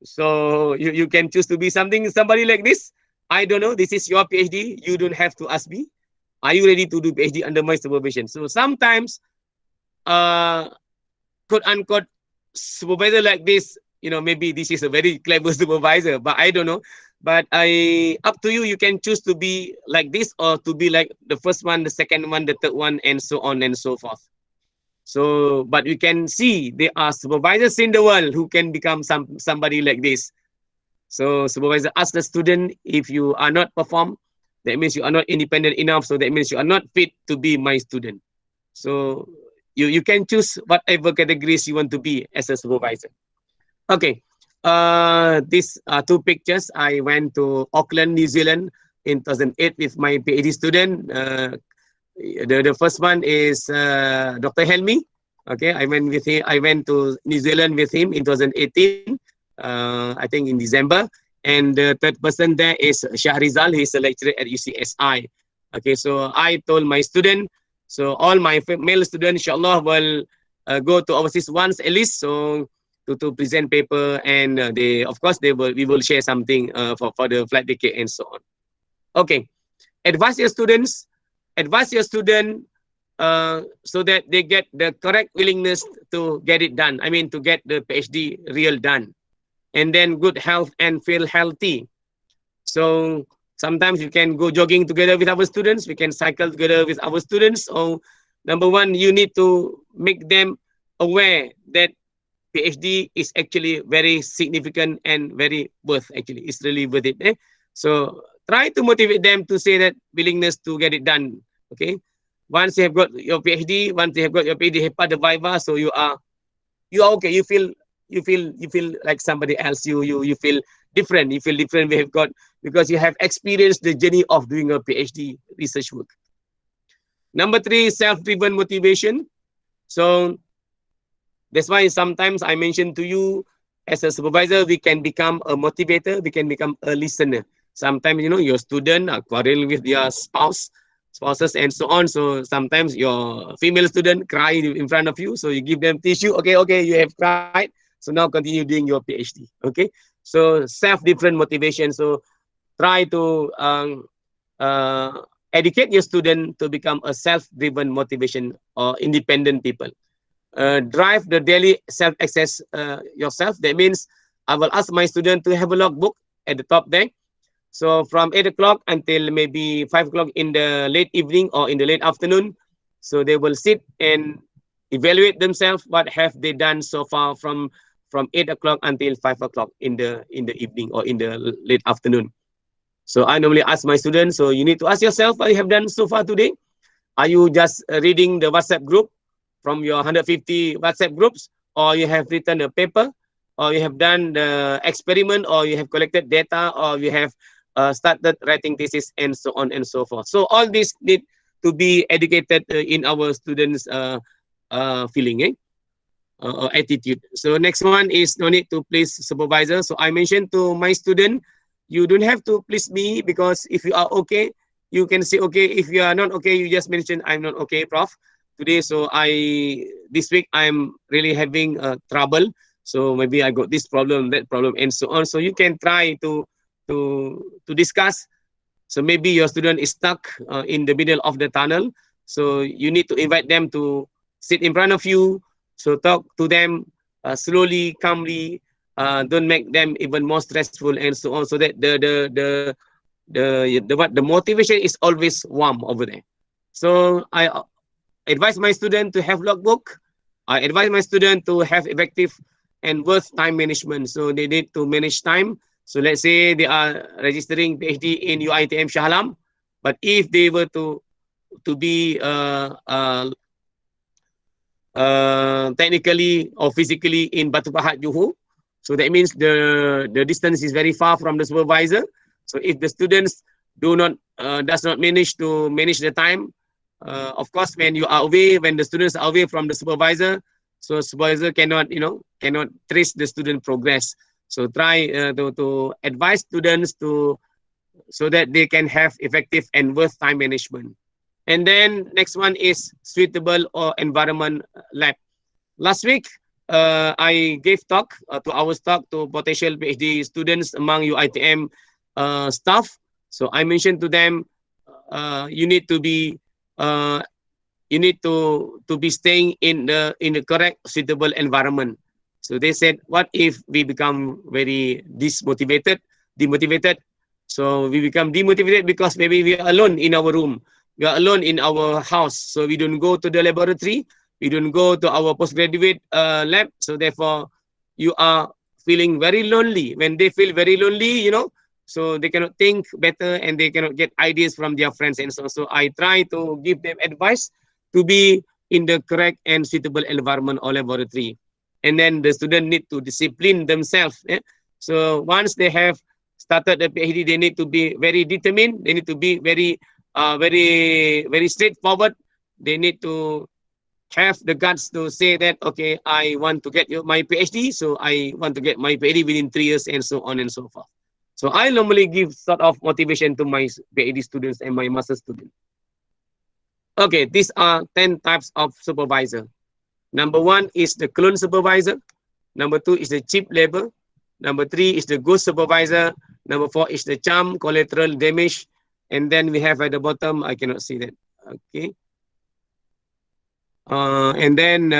So you can choose to be somebody like this. I don't know. This is your PhD. You don't have to ask me. Are you ready to do PhD under my supervision? So sometimes, quote unquote, supervisor like this, maybe this is a very clever supervisor, but I don't know. But up to you. You can choose to be like this or to be like the first one, the second one, the third one, and so on and so forth. So, but you can see there are supervisors in the world who can become somebody like this. So supervisor asks the student, if you are not perform, that means you are not independent enough. So that means you are not fit to be my student. So you can choose whatever categories you want to be as a supervisor. Okay. These are 2 pictures. I went to Auckland, New Zealand in 2008 with my PhD student. The first one is Dr. Helmi. Okay, I went with him. I went to New Zealand with him in 2018. I think in December. And the third person there is Shahrizal. He's a lecturer at UCSI. Okay, so I told my student, so all my male students, inshallah, will go to overseas once at least. So to present paper, and we will share something for the flight ticket and so on. Okay, advise your student so that they get the correct willingness to get it done. I mean, to get the PhD real done, and then good health and feel healthy. So sometimes you can go jogging together with our students. We can cycle together with our students. So number 1, you need to make them aware that PhD is actually very significant and very worth. Actually, it's really worth it. So try to motivate them to say that willingness to get it done. Okay. Once you have got your PhD, HEPA, the Viva, so you are okay. You feel like somebody else. You feel different. You feel different. We have got, because you have experienced the journey of doing a PhD research work. Number 3, self-driven motivation. So that's why sometimes I mentioned to you, as a supervisor, we can become a motivator. We can become a listener. Sometimes, your student are quarreling with their spouses and so on. So sometimes your female student cry in front of you. So you give them tissue. Okay, you have cried. So now continue doing your PhD. Okay. So self-driven motivation. So try to educate your student to become a self-driven motivation or independent people. Drive the daily self-access yourself. That means I will ask my student to have a logbook at the top there. So from 8 o'clock until maybe 5 o'clock in the late evening or in the late afternoon. So they will sit and evaluate themselves what have they done so far from 8 o'clock until 5 o'clock in the evening or in the late afternoon. So I normally ask my students, so you need to ask yourself what you have done so far today. Are you just reading the WhatsApp group from your 150 WhatsApp groups, or you have written a paper, or you have done the experiment, or you have collected data, or you have started writing thesis, and so on and so forth. So all this need to be educated in our students' feeling, or attitude. So next one is no need to please supervisor. So I mentioned to my student, you don't have to please me, because if you are okay, you can say okay. If you are not okay, you just mention I'm not okay, prof, today. So this week I'm really having trouble. So maybe I got this problem, that problem, and so on. So you can try to discuss. So maybe your student is stuck in the middle of the tunnel. So you need to invite them to sit in front of you. So talk to them slowly, calmly. Don't make them even more stressful, and so on. So that the motivation is always warm over there. So I advise my student to have logbook. I advise my student to have effective and worth time management. So they need to manage time. So let's say they are registering PhD in UiTM Shah Alam, but if they were to be technically or physically in Batu Pahat, Johor, so that means the distance is very far from the supervisor. So if the students does not manage to manage the time, of course, when you are away, when the students are away from the supervisor, so supervisor cannot trace the student progress. So try to advise students so that they can have effective and worth time management. And then next one is suitable or environment lab. Last week, I gave talk to potential PhD students among UiTM staff. So I mentioned to them, you need to be staying in the correct suitable environment. So they said, what if we become very demotivated? So we become demotivated because maybe we are alone in our room, we are alone in our house, so we don't go to the laboratory, we don't go to our postgraduate lab. So therefore, you are feeling very lonely. When they feel very lonely, so they cannot think better and they cannot get ideas from their friends. And so I try to give them advice to be in the correct and suitable environment or laboratory. And then the student need to discipline themselves. So once they have started the PhD, they need to be very determined. They need to be very straightforward. They need to have the guts to say that, okay, I want to get my PhD, so I want to get my PhD within 3 years, and so on and so forth. So I normally give sort of motivation to my PhD students and my master students. Okay, these are 10 types of supervisor. Number 1 is the clone supervisor. Number 2 is the cheap labor. Number 3 is the ghost supervisor. Number 4 is the charm, collateral damage. And then we have at the bottom, I cannot see that. Okay. And then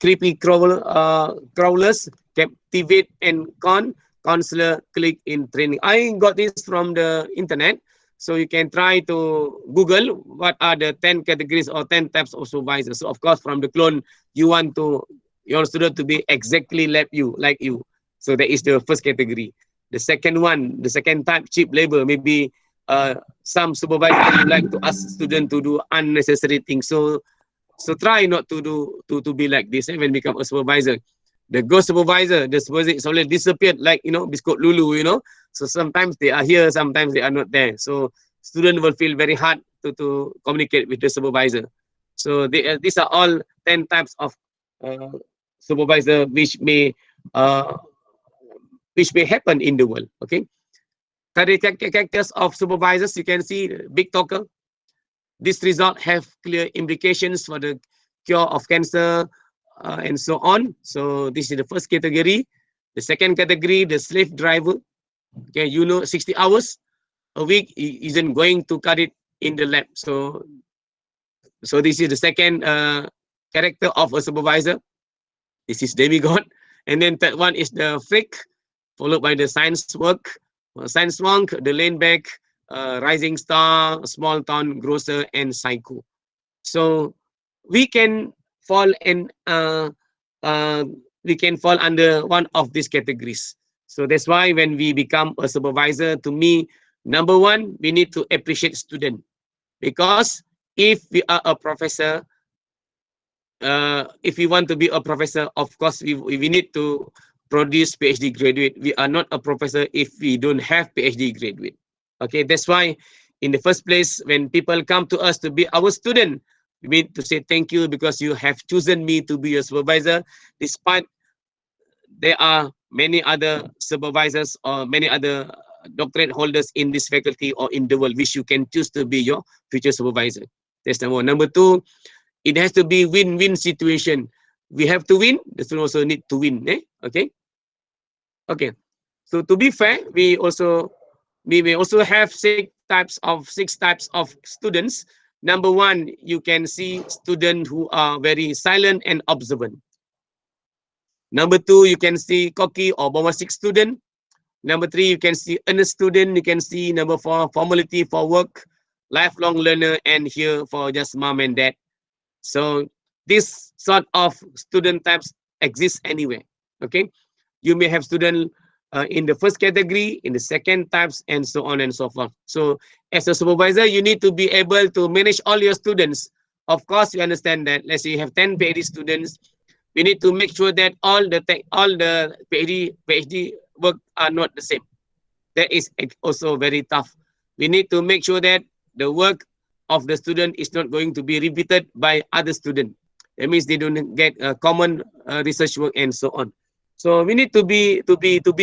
creepy crawlers, captivate and counselor, click in training. I got this from the internet. So you can try to Google what are the 10 categories or 10 types of supervisors. So of course, from the clone, you want your student to be exactly like you. So that is the first category. The second type, cheap labor, maybe some supervisors would like to ask student to do unnecessary things. So try not to be like this when become a supervisor. The ghost supervisor, the supervisor is already disappeared, like Biscuit Lulu, So sometimes they are here, sometimes they are not there. So student will feel very hard to communicate with the supervisor. So these are all 10 types of supervisor which may happen in the world. Okay. Characters of supervisors, you can see big talker. This result have clear implications for the cure of cancer and so on. So this is the first category. The second category, the slave driver. Okay, 60 hours a week isn't going to cut it in the lab. So this is the second character of a supervisor. This is demigod. And then third one is the freak, followed by the science work. Science Monk, The Lane Back, Rising Star, Small Town Grocer, and Psycho. So we can fall in we can fall under one of these categories. So that's why when we become a supervisor, to me, number one, we need to appreciate student, because if we are a professor, if we want to be a professor, of course, we need to produce PhD graduate. We are not a professor if we don't have PhD graduate. Okay, that's why in the first place, when people come to us to be our student, we need to say thank you because you have chosen me to be your supervisor, despite there are many other supervisors or many other doctorate holders in this faculty or in the world which you can choose to be your future supervisor. That's number one. Number two, it has to be win-win situation. We have to win, the student also need to win. Okay. Okay. So to be fair, we may also have six types of students. Number one, you can see students who are very silent and observant. Number two, you can see cocky or bombastic student. Number three, you can see earnest student. You can see number four, formality for work, lifelong learner, and here for just mom and dad. So this sort of student types exist anywhere. Okay, you may have student in the first category, in the second types, and so on and so forth. So as a supervisor, you need to be able to manage all your students. Of course, you understand that. Let's say you have 10 PhD students. We need to make sure that all the PhD work are not the same. That is also very tough. We need to make sure that the work of the student is not going to be repeated by other students. That means they don't get common research work and so on. So we need to be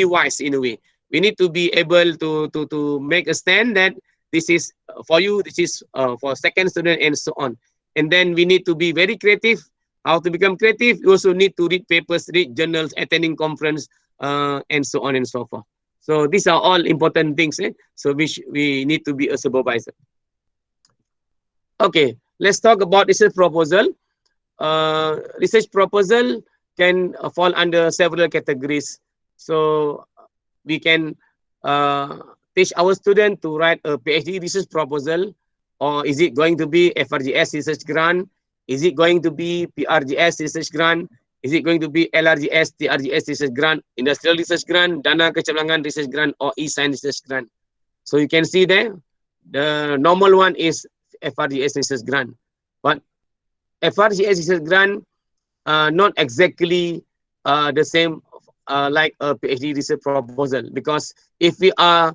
wise in a way. We need to be able to make a stand that this is for you, this is for second student, and so on. And then we need to be very creative. How to become creative? You also need to read papers, read journals, attending conference, and so on and so forth. So these are all important things. So we need to be a supervisor. Okay, let's talk about research proposal. Research proposal can fall under several categories. So we can teach our student to write a PhD research proposal, or is it going to be FRGS research grant? Is it going to be PRGS research grant? Is it going to be LRGS, TRGS research grant, industrial research grant, Dana Kecemerlangan research grant, or e-science research grant? So you can see there, the normal one is FRGS research grant. But FRGS research grant, not exactly the same like a PhD research proposal, because if we are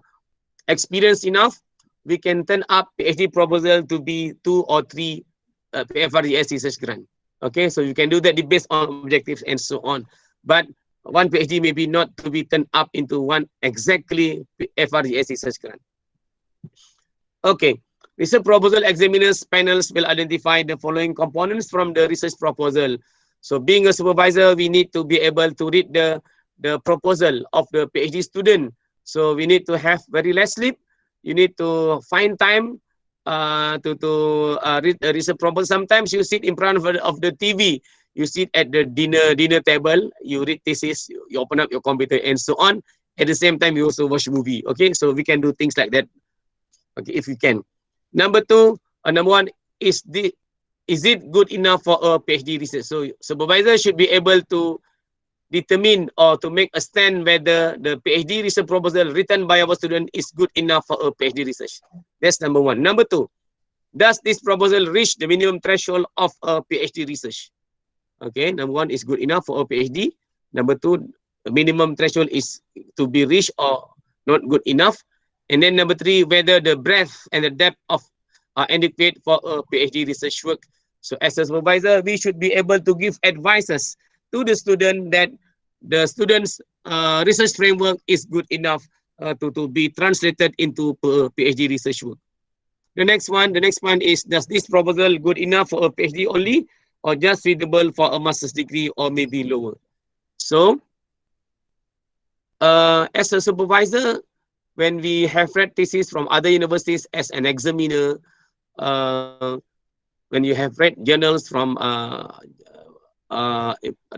experienced enough, we can turn up PhD proposal to be 2 or 3 FRGS research grant. Okay, so you can do that based on objectives and so on. But one PhD may be not to be turned up into one exactly FRGS research grant. Okay, research proposal examiners panels will identify the following components from the research proposal. So being a supervisor, we need to be able to read the proposal of the PhD student. So we need to have very less sleep. You need to find time to read the research proposal. Sometimes you sit in front of the TV. You sit at the dinner table. You read thesis. You open up your computer and so on. At the same time, you also watch movie. Okay, so we can do things like that. Okay, if you can. Number one is it good enough for a PhD research? So supervisor should be able to determine or to make a stand whether the PhD research proposal written by our student is good enough for a PhD research. That's number one. Number two, does this proposal reach the minimum threshold of a PhD research? Okay, number one is good enough for a PhD. Number two, the minimum threshold is to be reached or not good enough. And then number three, whether the breadth and the depth of are adequate for a PhD research work. So as a supervisor, we should be able to give advices to the student that the student's research framework is good enough to be translated into PhD research work. The next one is, does this proposal good enough for a PhD only, or just suitable for a master's degree or maybe lower? So as a supervisor, when we have read theses from other universities as an examiner, when you have read journals from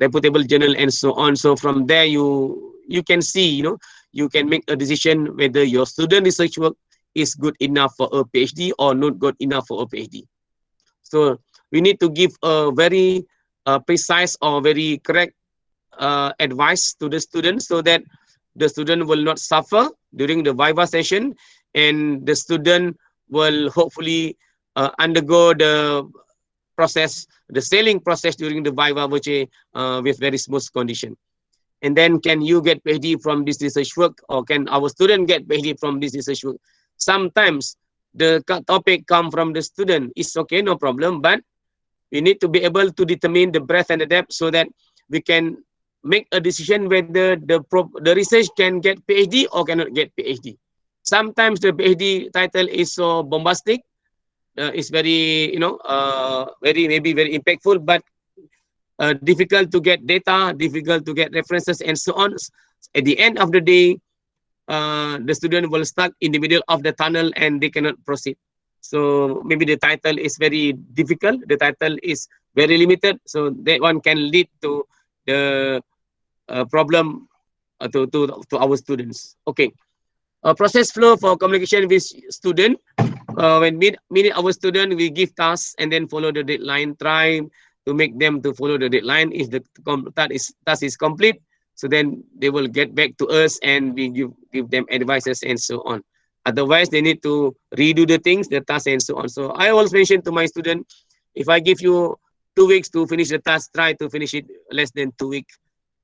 reputable journal and so on, so from there you can see, you can make a decision whether your student research work is good enough for a PhD or not good enough for a PhD. So we need to give a very precise or very correct advice to the student, so that the student will not suffer during the Viva session, and the student will hopefully undergo the process, the sailing process during the Viva, which with very smooth condition. And then, can you get PhD from this research work, or can our student get PhD from this research work? Sometimes the topic come from the student. It's okay, no problem, but we need to be able to determine the breadth and the depth, so that we can make a decision whether the research can get PhD or cannot get PhD. Sometimes the PhD title is so bombastic, it's very, maybe very impactful, but difficult to get data, difficult to get references, and so on. At the end of the day, the student will stuck in the middle of the tunnel and they cannot proceed. So maybe the title is very difficult, the title is very limited, so that one can lead to the problem to our students. Okay, process flow for communication with student. When meet our student, we give tasks and then follow the deadline. Try to make them to follow the deadline. If the task is complete, so then they will get back to us and we give them advices and so on. Otherwise, they need to redo the things, the task, and so on. So I always mention to my student, if I give you 2 weeks to finish the task, try to finish it less than 2 weeks.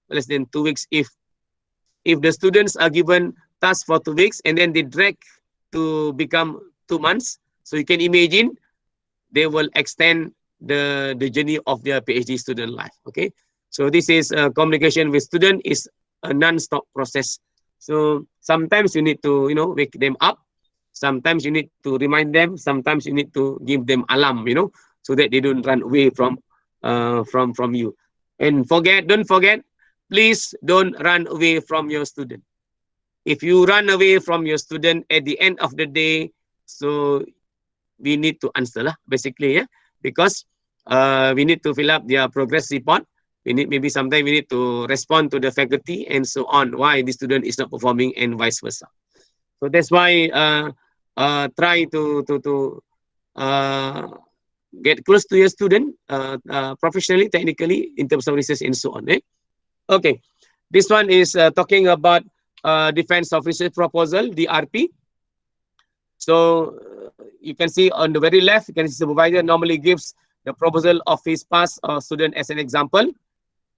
Less than 2 weeks. If the students are given tasks for 2 weeks and then they drag to become 2 months, so you can imagine they will extend the journey of their PhD student life. Okay, so this is communication with student is a non-stop process. So sometimes you need to wake them up, sometimes you need to remind them, sometimes you need to give them alarm, so that they don't run away from you. And don't forget, please don't run away from your student. If you run away from your student at the end of the day, so we need to answer lah, basically, yeah, because we need to fill up their progress report. Maybe sometimes we need to respond to the faculty and so on, why the student is not performing and vice versa. So that's why try to get close to your student professionally, technically, in terms of research and so on. Okay, this one is talking about defense of research proposal, DRP. So you can see on the very left, you can see supervisor normally gives the proposal of his past student as an example,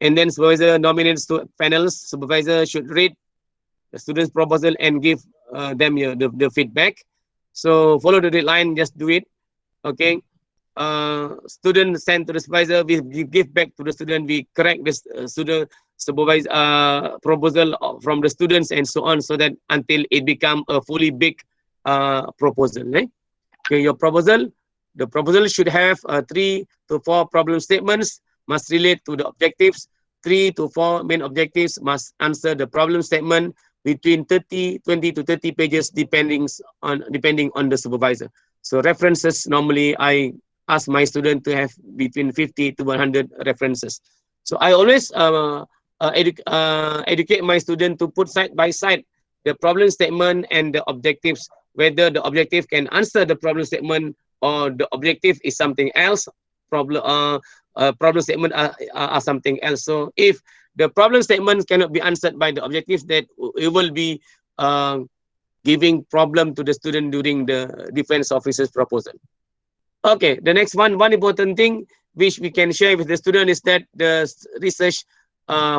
and then supervisor nominates to panels. Supervisor should read the student's proposal and give them the feedback. So follow the deadline, just do it. Okay, student sent to the supervisor, we give back to the student, we correct this student supervise proposal from the students and so on, so that until it become a fully baked proposal. Okay, your proposal, the proposal should have 3 to 4 problem statements, must relate to the objectives. 3 to 4 main objectives must answer the problem statement between 20 to 30 pages, depending on the supervisor. So references, normally I ask my student to have between 50 to 100 references. So I always educate my student to put side by side the problem statement and the objectives, whether the objective can answer the problem statement or the objective is something else. Problem statement are something else. So if the problem statement cannot be answered by the objectives, that it will be giving problem to the student during the defense of research proposal. Okay, the next one important thing which we can share with the student is that the research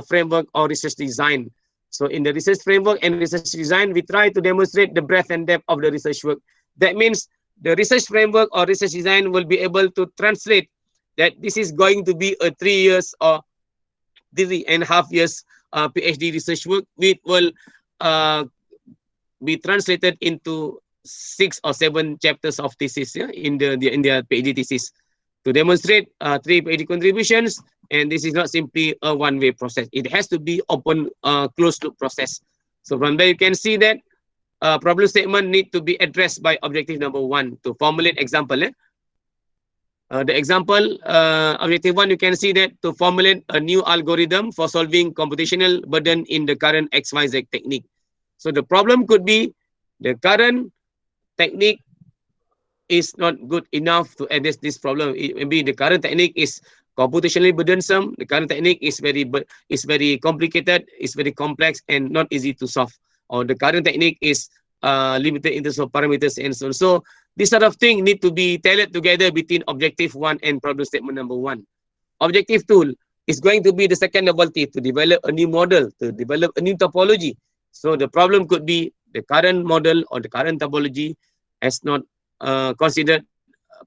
framework or research design. So in the research framework and research design, we try to demonstrate the breadth and depth of the research work. That means the research framework or research design will be able to translate that this is going to be a 3 years or 3.5 years PhD research work, which will be translated into 6 or 7 chapters of thesis, yeah, in their PhD thesis, to demonstrate 3 PhD contributions. And this is not simply a one-way process. It has to be open, closed-loop process. So from there, you can see that problem statement need to be addressed by objective number 1 to formulate example. The example, objective 1, you can see that to formulate a new algorithm for solving computational burden in the current XYZ technique. So the problem could be the current technique is not good enough to address this problem. Maybe the current technique is computationally burdensome. The current technique is very complicated, is very complex and not easy to solve. Or the current technique is limited in terms of parameters and so on. So this sort of thing need to be tailored together between objective 1 and problem statement number 1. Objective tool is going to be the second novelty to develop a new model, to develop a new topology. So the problem could be the current model or the current topology has not considered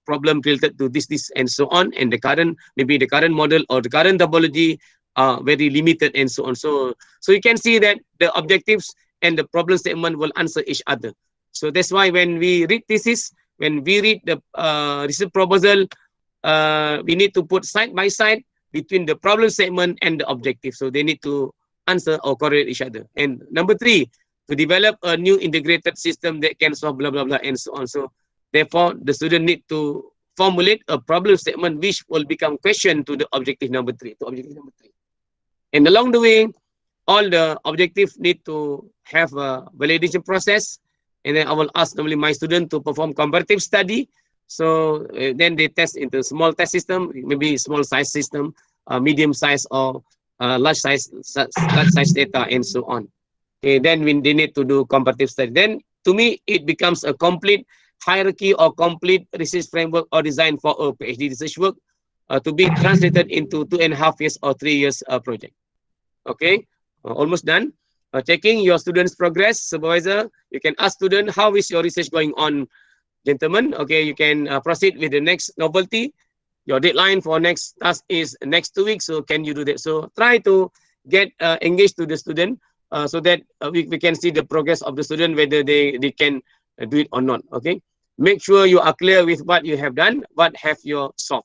problem related to this and so on, and the current, maybe the current model or the current topology are very limited and so on. So you can see that the objectives and the problem statement will answer each other. So that's why when we read thesis, when we read the research proposal, we need to put side by side between the problem statement and the objective. So they need to answer or correlate each other. And number 3, to develop a new integrated system that can solve blah, blah, blah, and so on. So therefore, the student need to formulate a problem statement which will become question to the objective number 3, to objective number 3. And along the way, all the objectives need to have a validation process. And then I will ask normally my student to perform comparative study. So then they test into small test system, maybe small size system, medium size or large size data and so on. Okay, then when they need to do comparative study, then to me it becomes a complete hierarchy or complete research framework or design for a PhD research work to be translated into 2.5 years or 3 years project. Okay, almost done. Checking your students' progress, supervisor, you can ask student, how is your research going on, gentlemen? Okay, you can proceed with the next novelty. Your deadline for next task is next 2 weeks, so can you do that? So try to get engaged to the student so that we can see the progress of the student, whether they can do it or not. Okay, make sure you are clear with what you have done, what have you solved.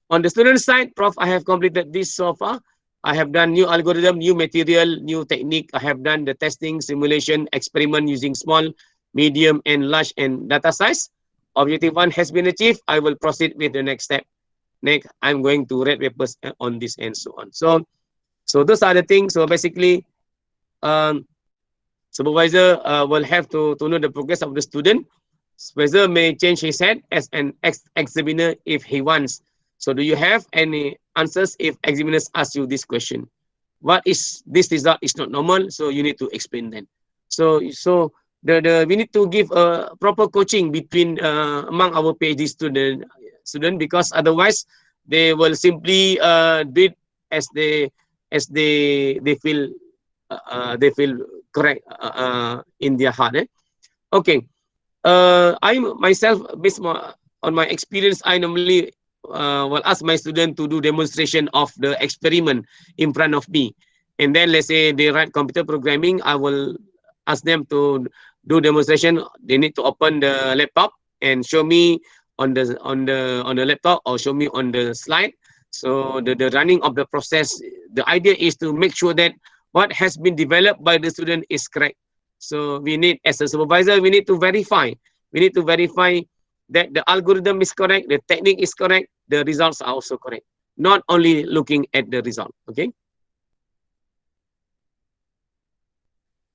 On the student side, Prof, I have completed this so far. I have done new algorithm, new material, new technique. I have done the testing, simulation, experiment using small, medium, and large and data size. Objective 1 has been achieved. I will proceed with the next step. Next, I'm going to write papers on this and so on. So those are the things. So basically, supervisor will have to know the progress of the student. Supervisor may change his head as an examiner if he wants. So do you have any answers if examiners ask you this question? What is this result is not normal, so you need to explain then. So we need to give a proper coaching between among our PhD student because otherwise they will simply do it as they feel correct in their heart. Okay, I myself, based on my experience, I normally will ask my student to do demonstration of the experiment in front of me, and then let's say they write computer programming, I will ask them to do demonstration. They need to open the laptop and show me on the laptop or show me on the slide. So the running of the process, the idea is to make sure that what has been developed by the student is correct. So we need, as a supervisor, we need to verify. We need to verify that the algorithm is correct, the technique is correct, the results are also correct. Not only looking at the result. Okay.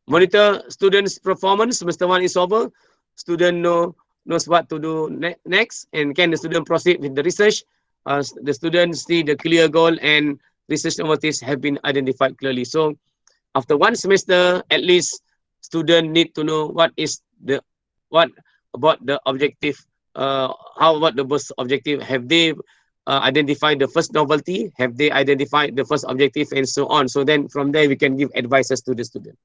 Monitor students' performance. Semester 1 is over. Student knows what to do next, and can the student proceed with the research? The students see the clear goal and research novelties have been identified clearly. So after 1 semester, at least student need to know what about the objective. How about the first objective? Have they identified the first novelty? Have they identified the first objective, and so on? So then from there we can give advices to the student.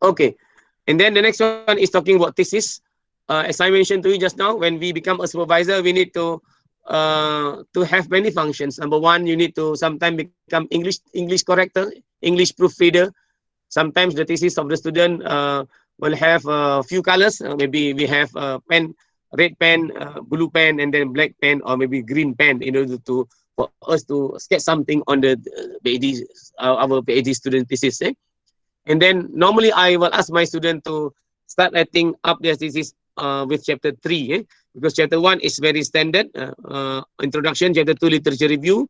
Okay, and then the next one is talking about thesis. As I mentioned to you just now, when we become a supervisor, we need to have many functions. Number 1, you need to sometimes become English corrector, English proofreader. Sometimes the thesis of the student will have a few colors. Maybe we have a pen, red pen, blue pen, and then black pen, or maybe green pen, in order for us to sketch something on the PhD, our PhD student thesis. And then normally I will ask my student to start writing up their thesis with chapter 3, because chapter 1 is very standard, introduction. Chapter 2, literature review.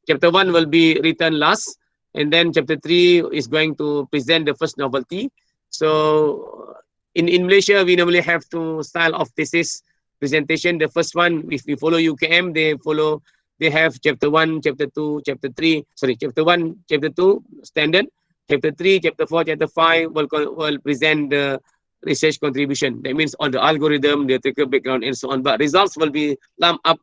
Chapter 1 will be written last, and then chapter 3 is going to present the first novelty. So in Malaysia, we normally have two style of thesis presentation. The first one, if we follow UKM, they have chapter 1, chapter 2, chapter 3, sorry, chapter 1, chapter 2 standard, chapter 3, chapter 4, chapter 5 will present the research contribution. That means all the algorithm, the theoretical background, and so on. But results will be lumped up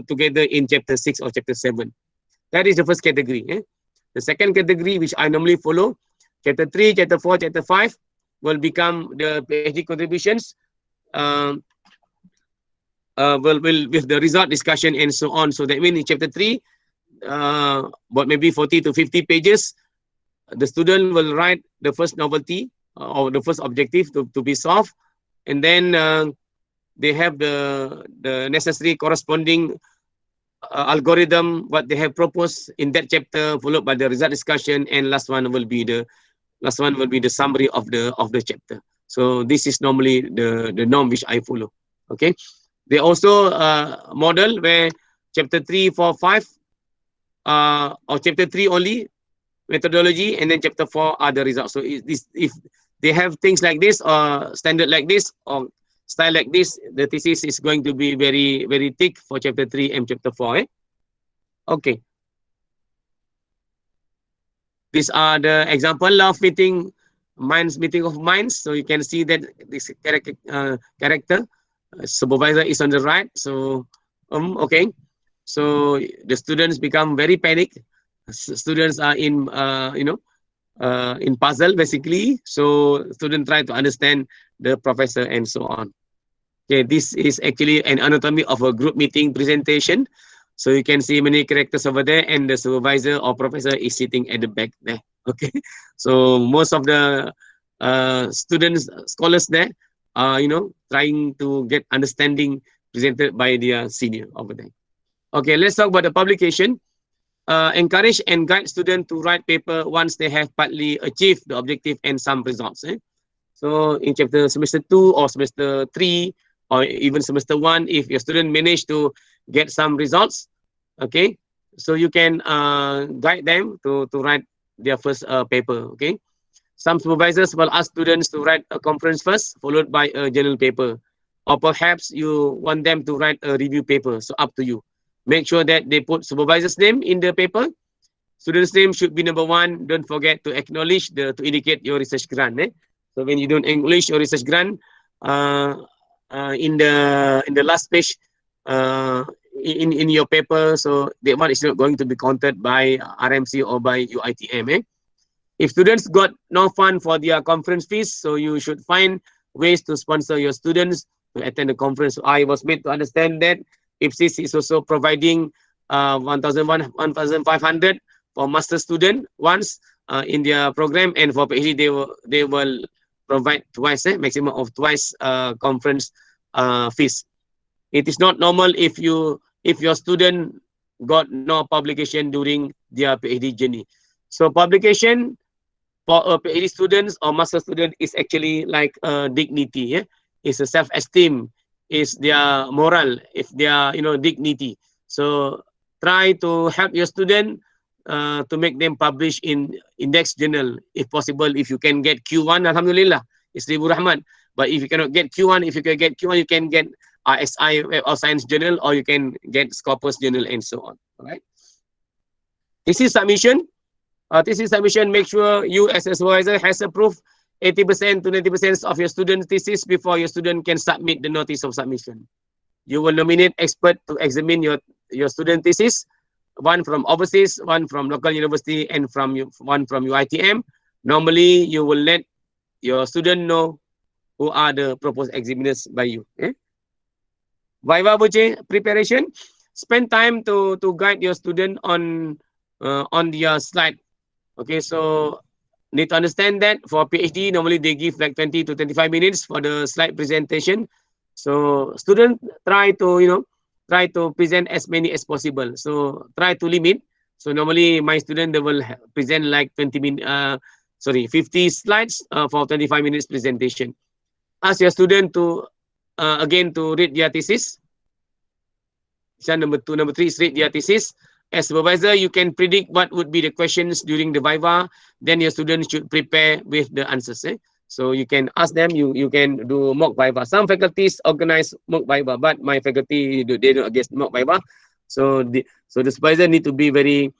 together in chapter 6 or chapter 7. That is the first category. The second category, which I normally follow, chapter 3, chapter 4, chapter 5 will become the PhD contributions, will with the result discussion and so on. So that means in chapter 3, about maybe 40 to 50 pages, the student will write the first novelty or the first objective to be solved, and then they have the necessary corresponding algorithm what they have proposed in that chapter, followed by the result discussion, and last one will be the summary of the chapter. So this is normally the norm which I follow. Okay, they also model where chapter 3, 4, 5 or chapter 3 only methodology, and then chapter 4 are the results. So if they have things like this or standard like this or style like this, the thesis is going to be very, very thick for chapter 3 and chapter 4. Okay. These are the example of meeting of minds. So you can see that this character supervisor is on the right. So okay. So the students become very panic. Students are in in puzzle basically. So students try to understand the professor and so on. Okay, this is actually an anatomy of a group meeting presentation. So you can see many characters over there, and the supervisor or professor is sitting at the back there. Okay, so most of the students, scholars there are, trying to get understanding presented by their senior over there. Okay, let's talk about the publication. Encourage and guide students to write paper once they have partly achieved the objective and some results. So in chapter semester 2 or semester 3 or even semester 1, if your student managed to get some results, okay, so you can guide them to write their first paper. Okay, some supervisors will ask students to write a conference first, followed by a journal paper, or perhaps you want them to write a review paper. So up to you. Make sure that they put supervisor's name in the paper. Student's name should be number 1. Don't forget to acknowledge to indicate your research grant. So when you don't acknowledge your research grant, in the last page in your paper, so that one is not going to be counted by RMC or by UITM. If students got no fund for their conference fees, so you should find ways to sponsor your students to attend the conference. So I was made to understand that IPSIS is also providing 1,500 for master student once in their program, and for PhD they will provide twice, maximum of twice conference fees. It is not normal if your student got no publication during their PhD journey. So publication for a PhD students or master student is actually like a dignity. It's a self-esteem. Is their moral, if their dignity. So try to help your student to make them publish in index journal if possible. If you can get Q1, alhamdulillah, it's Ribu Rahman. But if you cannot get Q1, if you can get Q1, you can get RSI or Science Journal, or you can get Scopus Journal and so on. All right. This is submission. Make sure you as a supervisor has approved 80% to 90% of your student thesis before your student can submit the notice of submission. You will nominate expert to examine your student thesis, one from overseas, one from local university, and one from UITM. Normally, you will let your student know who are the proposed examiners by you. Viva Voce preparation. Spend time to guide your student on their slide. Okay, so need to understand that for PhD, normally they give like 20 to 25 minutes for the slide presentation. So students try to, try to present as many as possible. So try to limit. So normally my student, they will present like 50 slides for 25 minutes presentation. Ask your student to, again, to read their thesis. So number 3 is read their thesis. as supervisor, you can predict what would be the questions during the Viva. Then your students should prepare with the answers. So you can ask them, you can do mock Viva. Some faculties organize mock Viva, but my faculty, they don't against mock Viva. So the supervisor need to be very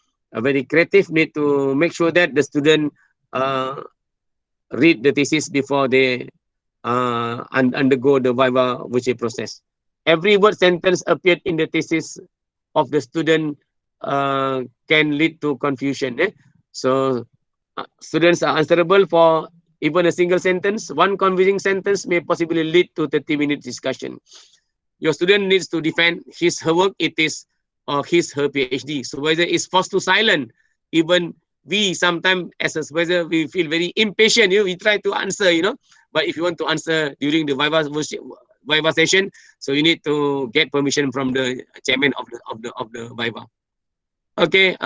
creative, need to make sure that the student read the thesis before they undergo the Viva Voce process. Every word sentence appeared in the thesis of the student can lead to confusion. So students are answerable for even a single sentence. One confusing sentence may possibly lead to 30-minute discussion. Your student needs to defend his her work. It is his her PhD. Supervisor is forced to silent. Even we sometimes as a supervisor we feel very impatient. We try to answer. But if you want to answer during the Viva session, so you need to get permission from the chairman of the Viva. Okay.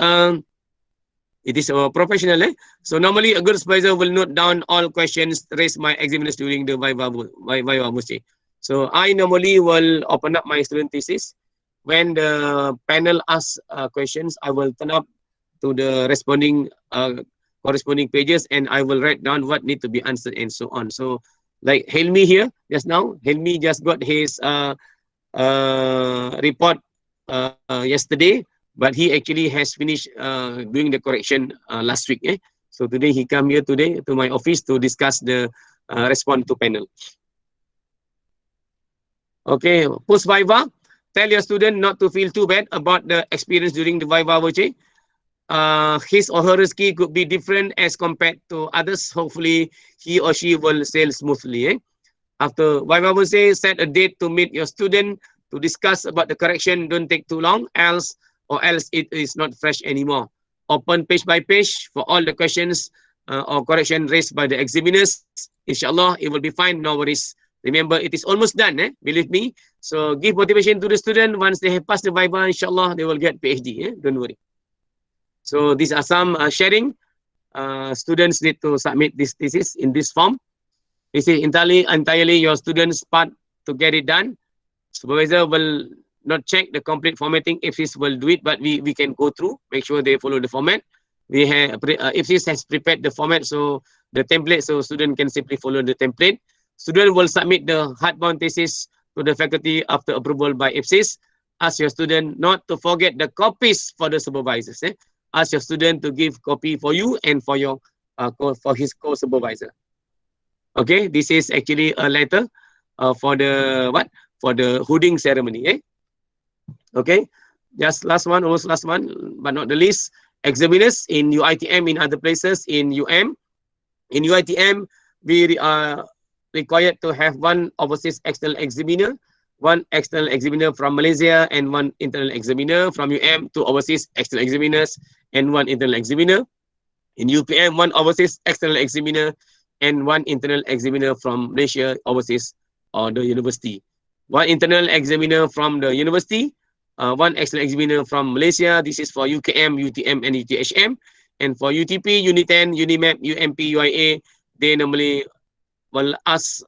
It is professional. So normally a good supervisor will note down all questions raised by examiners during the Viva Voce. So I normally will open up my student thesis. When the panel asks questions, I will turn up to the corresponding pages and I will write down what need to be answered and so on. So like Helmi here just now, Helmi just got his report yesterday, but he actually has finished doing the correction last week. So today he come here today to my office to discuss the response to panel. Okay, post Viva, tell your student not to feel too bad about the experience during the Viva Voce. His or her ski could be different as compared to others. Hopefully, he or she will sail smoothly. After Viva Voce, set a date to meet your student to discuss about the correction. Don't take too long, else it is not fresh anymore. Open page by page for all the questions or correction raised by the examiners. Inshallah, it will be fine. No worries. Remember, it is almost done. Believe me. So give motivation to the student. Once they have passed the Viva, inshallah, they will get PhD. Don't worry. So these are some sharing. Students need to submit this thesis in this form. This is entirely your students' part to get it done. Supervisor will not check the complete formatting. IFSIS will do it, but we can go through, make sure they follow the format. We have IFSIS has prepared the format, so the template, so student can simply follow the template. Student will submit the hardbound thesis to the faculty after approval by IFSIS. Ask your student not to forget the copies for the supervisors. Ask your student to give copy for you and for your for his co-supervisor. Okay, this is actually a letter for the for the hooding ceremony. Okay, just last one, almost last one, but not the least. Examiners in UITM, in other places, in UM. In UITM, we are required to have one overseas external examiner, one external examiner from Malaysia, and one internal examiner. From UM, 2 overseas external examiners and 1 internal examiner. In UPM, 1 overseas external examiner and 1 internal examiner from Malaysia, overseas, or the university. 1 internal examiner from the university, 1 external examiner from Malaysia. This is for UKM, UTM, and UTHM. And for UTP, Uniten, UNIMAP, UMP, UIA, they normally will ask,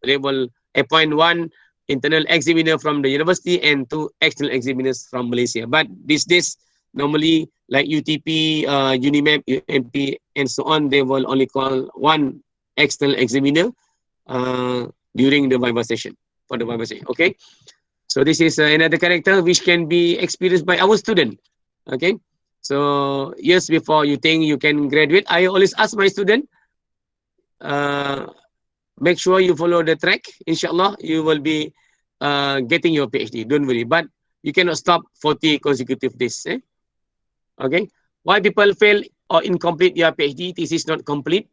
they will appoint 1 internal examiner from the university and 2 external examiners from Malaysia. But these days, normally, like UTP, UNIMAP, UMP, and so on, they will only call 1 external examiner during the Viva session, for the Viva session, okay? So this is another character which can be experienced by our student, okay? So years before you think you can graduate, I always ask my student, make sure you follow the track. Inshallah, you will be getting your PhD. Don't worry. But you cannot stop 40 consecutive days. Okay. Why people fail or incomplete their PhD? This is not complete,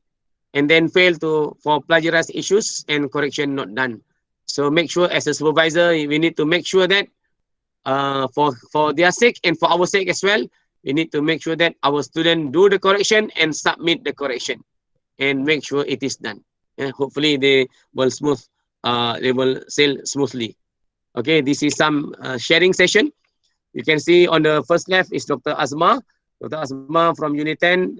and then fail for plagiarized issues and correction not done. So make sure as a supervisor, we need to make sure that for their sake and for our sake as well, we need to make sure that our student do the correction and submit the correction and make sure it is done. Hopefully they will sail smoothly. Okay, this is some sharing session. You can see on the first left is Dr. Azma. Dr. Azma from Unit 10.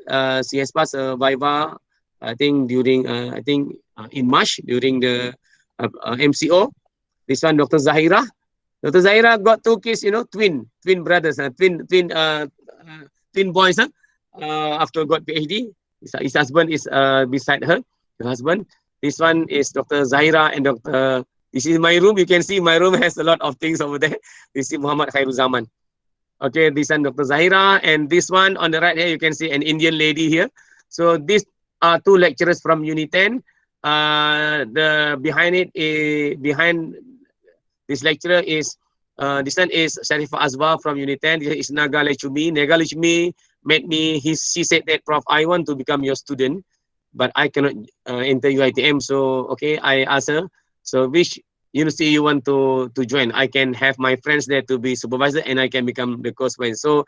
She has passed a Viva, I think during in March during the MCO. This one, Dr. Zahira. Dr. Zahira got two kids, you know, twin brothers, twin boys. After got PhD, his husband is beside her. The husband. This one is Dr. Zahira and Dr. This is my room. You can see my room has a lot of things over there. This is Muhammad Khairul Zaman. Okay, this one Dr. Zahira, and this one on the right here, you can see an Indian lady here. So these are two lecturers from Uni 10. The behind this lecturer is this one is Sharifah Azwa from Uni 10. This is Naga Lechumi. Naga Lechumi met me. She said that, Prof, I want to become your student, but I cannot enter UITM. So okay, I asked her, so which university you want to join? I can have my friends there to be supervisor, and I can become the course supervisor. So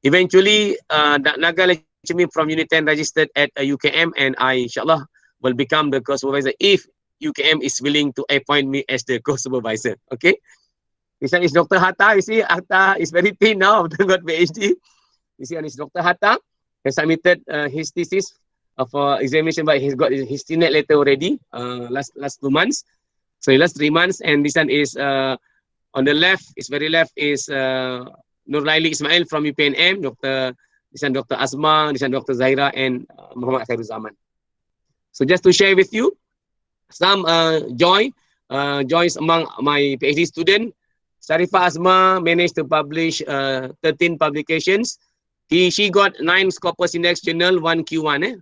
eventually, Naga Lechumi from Uni 10 registered at UKM, and I, inshallah, will become the course supervisor if UKM is willing to appoint me as the course supervisor. Okay. This one is Dr. Hatta. You see, Hatta is very thin now after got PhD. You see, and it's Dr. Hatta. He submitted his thesis for examination, but he's got his TNET letter already last 2 months. So last 3 months, and this one is on the left, is very left is Nur Laili Ismail from UPNM, this one Dr. Asma, this one Dr. Zahira, and Muhammad Khairul Zaman. So just to share with you some joy is among my PhD student. Sharifah Asma managed to publish 13 publications. She got 9 Scopus Index Journal, 1 Q1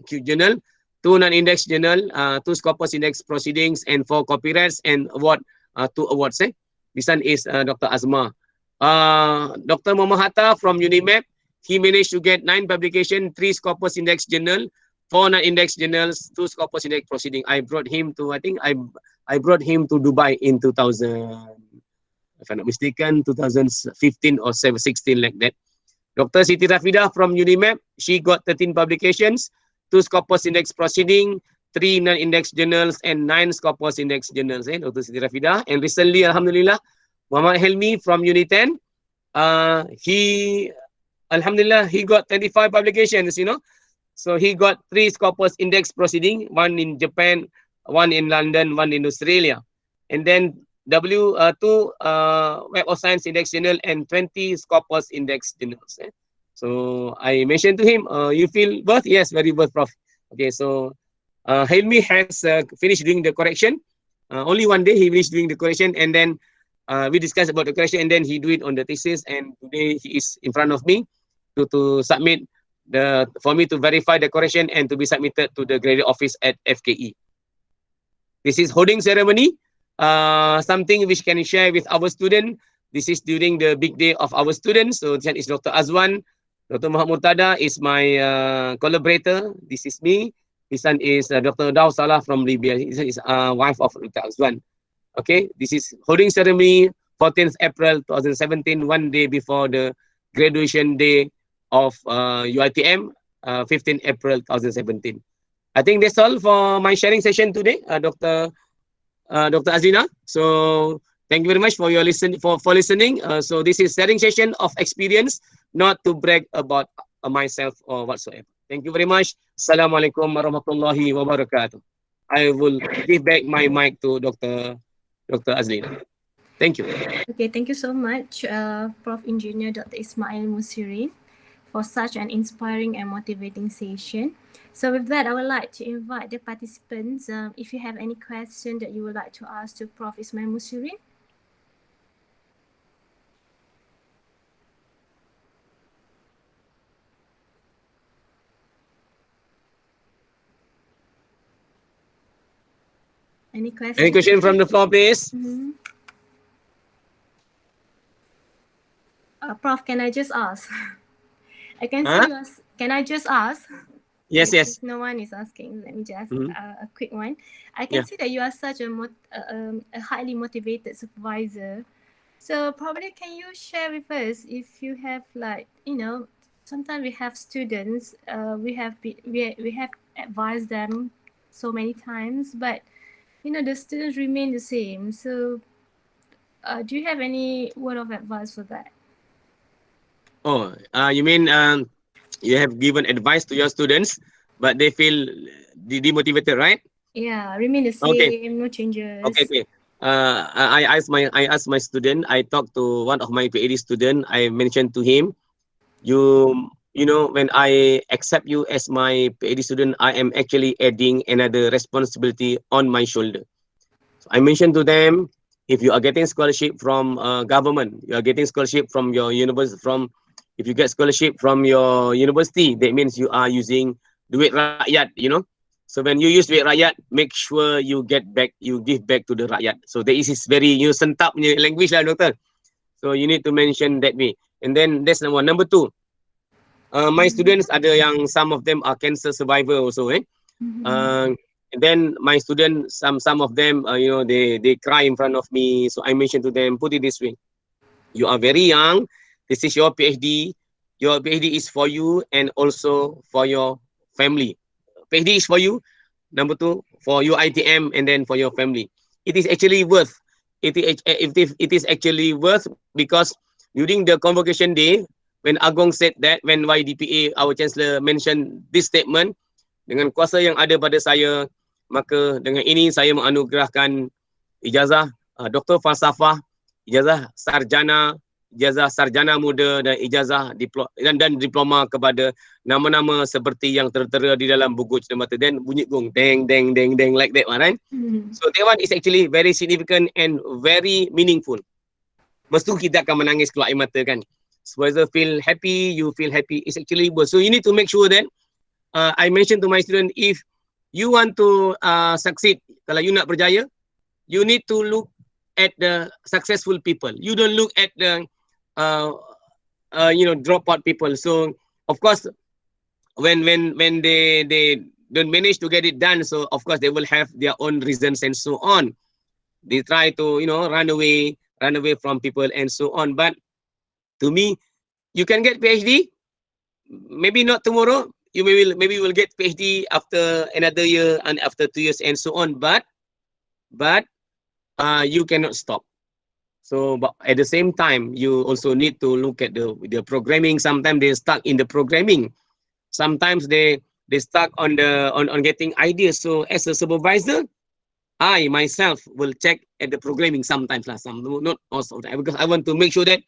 Q journal, 2 non-index journal, 2 Scopus Index Proceedings, and 4 copyrights, and 2 awards. This one is Dr. Asma. Dr. Muhammad Hatta from UNIMAP, he managed to get 9 publications, 3 Scopus Index Journal, 4 non-index journals, 2 Scopus Index Proceeding. I brought him to, I brought him to Dubai in 2000, if I'm not mistaken, 2015 or 16, like that. Dr. Siti Rafida from UNIMAP, she got 13 publications, 2 Scopus Index Proceeding, 3 non-index journals, and 9 Scopus Index journals. Dr. Siti Rafida. And recently, Alhamdulillah, Muhammad Helmi from Uni 10, he, Alhamdulillah, he got 25 publications, you know. So he got 3 Scopus Index Proceeding, 1 in Japan, 1 in London, 1 in Australia. And then two Web of Science Index Journal and 20 Scopus Index Journals. So I mentioned to him, you feel worth? Yes, very worth, Prof. Okay, so Helmi has finished doing the correction. Only one day he finished doing the correction, and then we discussed about the correction, and then he do it on the thesis, and today he is in front of me to submit for me to verify the correction and to be submitted to the graded office at FKE. This is holding ceremony, something which can share with our student. This is during the big day of our students. So this is Dr. Azwan. Dr. Muhammad Murtada is my collaborator. This is me. This one is Dr. Daw Salah from Libya. This is wife of Dr. Azwan. Okay, this is holding ceremony, 14th April 2017, one day before the graduation day of UITM, 15th April 2017. I think that's all for my sharing session today, Dr. Azrina. So thank you very much for your listening. So this is sharing session of experience, not to brag about myself or whatsoever. Thank you very much. Assalamualaikum warahmatullahi wabarakatuh. I will give back my mic to Dr. Azrina. Thank you. Okay, thank you so much, Prof. Engineer Dr. Ismail Musirin, for such an inspiring and motivating session. So with that, I would like to invite the participants, if you have any question that you would like to ask to Prof. Ismail Musirin. Any question? Any question from the floor, please? Mm-hmm. Prof, can I just ask? I can see you. Can I just ask? Yes, yes. No one is asking. Let me just a quick one. I can see that you are such a highly motivated supervisor. So probably can you share with us if you have, like, you know, sometimes we have students, we have advised them so many times, but you know the students remain the same. So do you have any word of advice for that? Oh, you mean you have given advice to your students, but they feel demotivated, right? Yeah, remain the same, Okay. no changes. Okay. I asked my student. I talked to one of my PhD student. I mentioned to him, you know, when I accept you as my PhD student, I am actually adding another responsibility on my shoulder. So I mentioned to them, if you are getting scholarship from government, you are getting scholarship from your university, from if you get scholarship from your university, that means you are using duit rakyat, you know. So when you use duit rakyat, make sure you get back, you give back to the rakyat. So that is very, you sentap punya language lah, doktor. So you need to mention that way. And then that's number one. Number two, my students ada yang some of them are cancer survivor also, eh. Uh, and then my students, some of them, you know, they cry in front of me. So I mentioned to them, put it this way: you are very young. This is your PhD. Your PhD is for you and also for your family. PhD is for you. Number two, for your ITM and then for your family. It is actually worth. It is actually worth because during the convocation day, when Agong said that, when YDPA, our chancellor, mentioned this statement, dengan kuasa yang ada pada saya, maka dengan ini saya menganugerahkan ijazah Doktor Falsafah, ijazah sarjana muda dan ijazah dan diploma kepada nama-nama seperti yang tertera di dalam buku cerita mata. Dan bunyi gong deng deng deng deng like that one, right? So that one is actually very significant and very meaningful. Mesti kita akan menangis keluar air mata kan. So whether feel happy, you feel happy, it's actually worth. So you need to make sure that I mentioned to my student, if you want to succeed, kalau you nak berjaya, you need to look at the successful people. You don't look at the dropout people. So of course, when they don't manage to get it done, so of course they will have their own reasons and so on. They try to run away from people and so on. But to me, you can get PhD, maybe not tomorrow. You maybe will get PhD after another year and after 2 years and so on. But you cannot stop. So, but at the same time, you also need to look at the programming. Sometimes they stuck in the programming. Sometimes they stuck on getting ideas. So as a supervisor, I myself will check at the programming sometimes lah. Some not also because I want to make sure that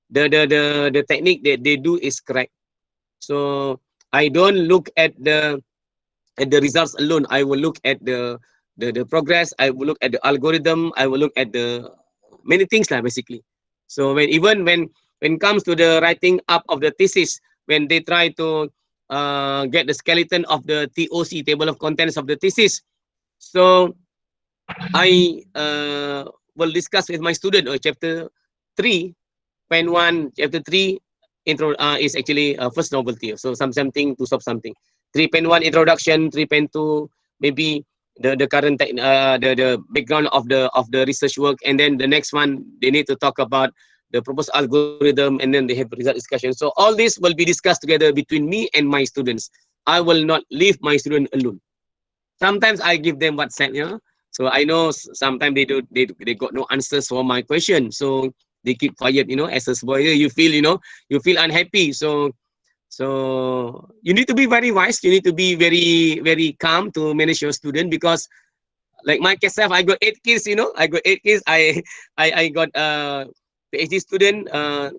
the technique that they do is correct. So I don't look at the results alone. I will look at the progress. I will look at the algorithm. I will look at the many things lah basically. So when it comes to the writing up of the thesis, when they try to get the skeleton of the TOC, table of contents of the thesis, so I will discuss with my student chapter 3, pen 1, chapter 3 intro is actually first novelty. So something to solve something. 3 pen 1 introduction, 3 pen 2 maybe the current the background of the research work, and then the next one they need to talk about the proposed algorithm, and then they have result discussion. So all this will be discussed together between me and my students. I will not leave my student alone. Sometimes I give them WhatsApp, so I know sometimes they got no answers for my question, so they keep quiet. As a supervisor, you feel unhappy. So you need to be very wise. You need to be very, very calm to manage your student, because like myself, I got 8 kids. I got 8 kids. I got PhD student.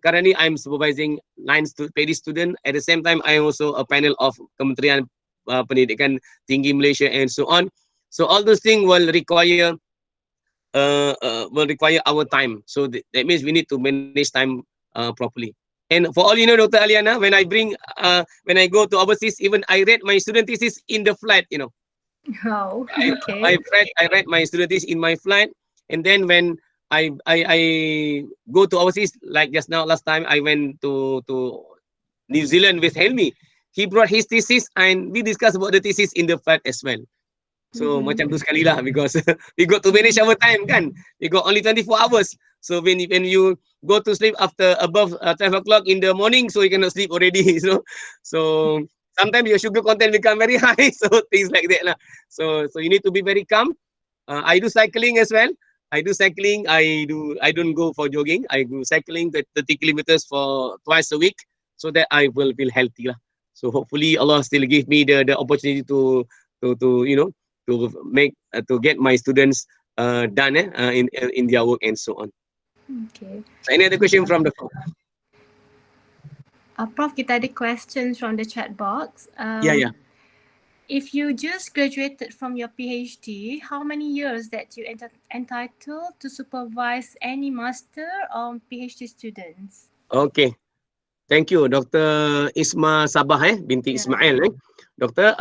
Currently, I'm supervising 9 PhD student. At the same time, I am also a panel of Kementerian Pendidikan Tinggi Malaysia and so on. So all those things will require our time. So that means we need to manage time properly. And for all you know, Dr. Aliana, when I go to overseas, even I read my student thesis in the flight. Oh, okay. I read my student thesis in my flight, and then when I go to overseas, like just now, last time I went to New Zealand with Helmi. He brought his thesis and we discussed about the thesis in the flight as well. So macam tu sekali lah, because we got to manage our time kan. We got only 24 hours. So when you go to sleep after above 12 o'clock in the morning, so you cannot sleep already. So sometimes your sugar content become very high. So things like that lah. So you need to be very calm. I do cycling as well. I don't go for jogging. I do cycling 30 kilometers for twice a week, so that I will feel healthy lah. So hopefully Allah still give me the opportunity to get my students done in their work and so on. Okay. So any other question from the floor? Prof, kita ada questions from the chat box. Yeah. If you just graduated from your PhD, how many years that you entitled to supervise any master or PhD students? Okay. Thank you, Dr. Isma Sabah binti Yeah. Ismail. Doctor,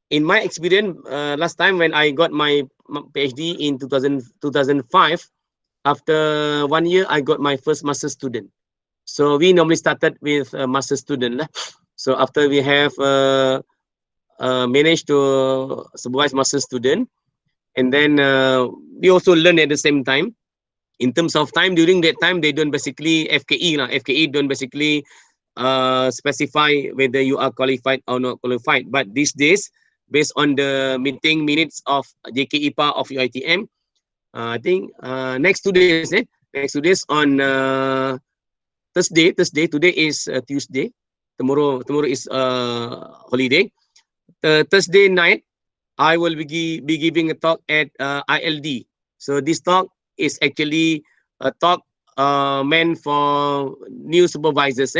in my experience, last time when I got my PhD in 2005, after 1 year, I got my first master student. So we normally started with a master student. So after we have managed to supervise master student, and then we also learn at the same time. In terms of time, during that time, they don't basically FKE. FKE don't basically specify whether you are qualified or not qualified. But these days, based on the meeting minutes of JKIPA of UiTM, I think next 2 days, next 2 days on Thursday. Today is Tuesday. Tomorrow is holiday. Thursday night, I will be giving a talk at ILD. So this talk is actually a talk meant for new supervisors.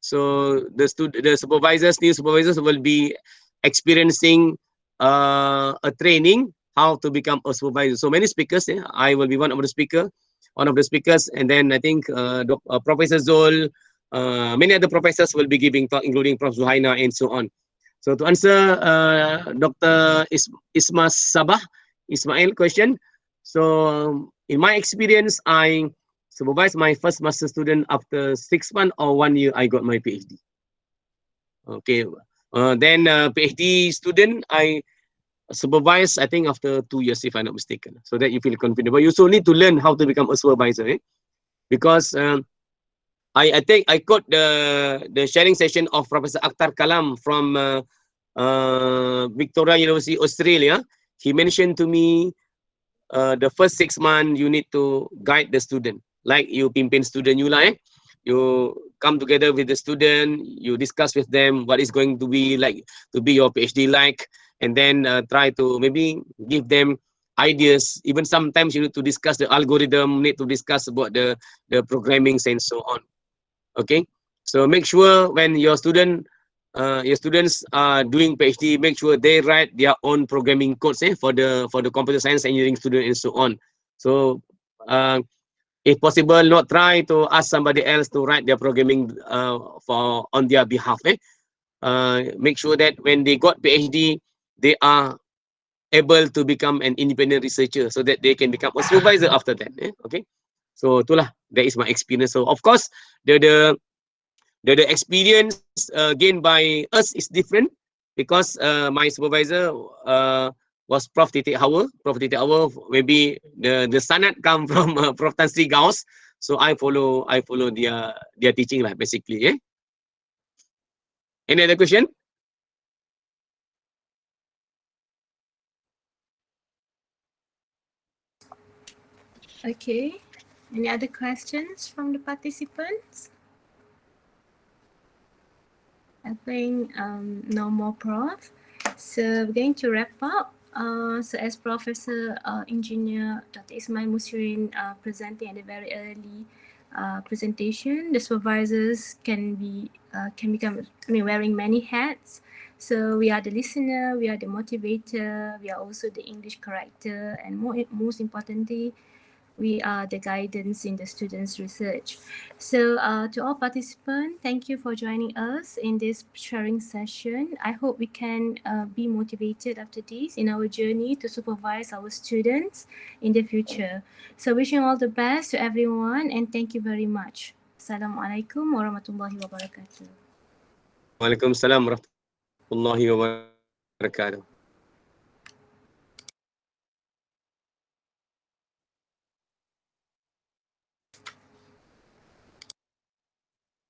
So the new supervisors will be experiencing a training how to become a supervisor. So many speakers. I will be one of the speakers, and then I think Professor Zol, many other professors will be giving talk, including Prof. Zuhaina and so on. So to answer Dr. Isma Sabah Ismail question, so in my experience, I supervised my first master student after 6 months or 1 year. I got my PhD. Okay, then PhD student I supervise, I think after 2 years, if I'm not mistaken, so that you feel confident. But you also need to learn how to become a supervisor, because I think I got the sharing session of Professor Akhtar Kalam from Victoria University, Australia. He mentioned to me the first 6 months you need to guide the student, like you pimpin student you lah. You come together with the student, you discuss with them what is going to be like to be your PhD like, and then try to maybe give them ideas. Even sometimes you need to discuss the algorithm, need to discuss about the programming and so on. Okay, so make sure when your students are doing PhD, make sure they write their own programming codes for the computer science engineering student and so on. So if possible, not try to ask somebody else to write their programming on their behalf. Make sure that when they got PhD, they are able to become an independent researcher, so that they can become a supervisor after that. Okay, so itulah, that is my experience. So of course, the experience gained by us is different, because my supervisor was Prof. Titik Hawa. Prof. Titik Hawa, maybe the sanad come from Prof. Tan Sri Gaus. So I follow their teaching lah, basically. Any other question? Okay. Any other questions from the participants? I think no more, Prof. So we're going to wrap up. So as Professor Engineer Dr. Ismail Musrin presenting at the very early presentation, the supervisors can become wearing many hats. So we are the listener, we are the motivator, we are also the English corrector, and most importantly, we are the guidance in the students' research. So to all participants, thank you for joining us in this sharing session. I hope we can be motivated after this in our journey to supervise our students in the future. So wishing all the best to everyone, and thank you very much. Assalamualaikum warahmatullahi wabarakatuh. Waalaikumsalam warahmatullahi wabarakatuh.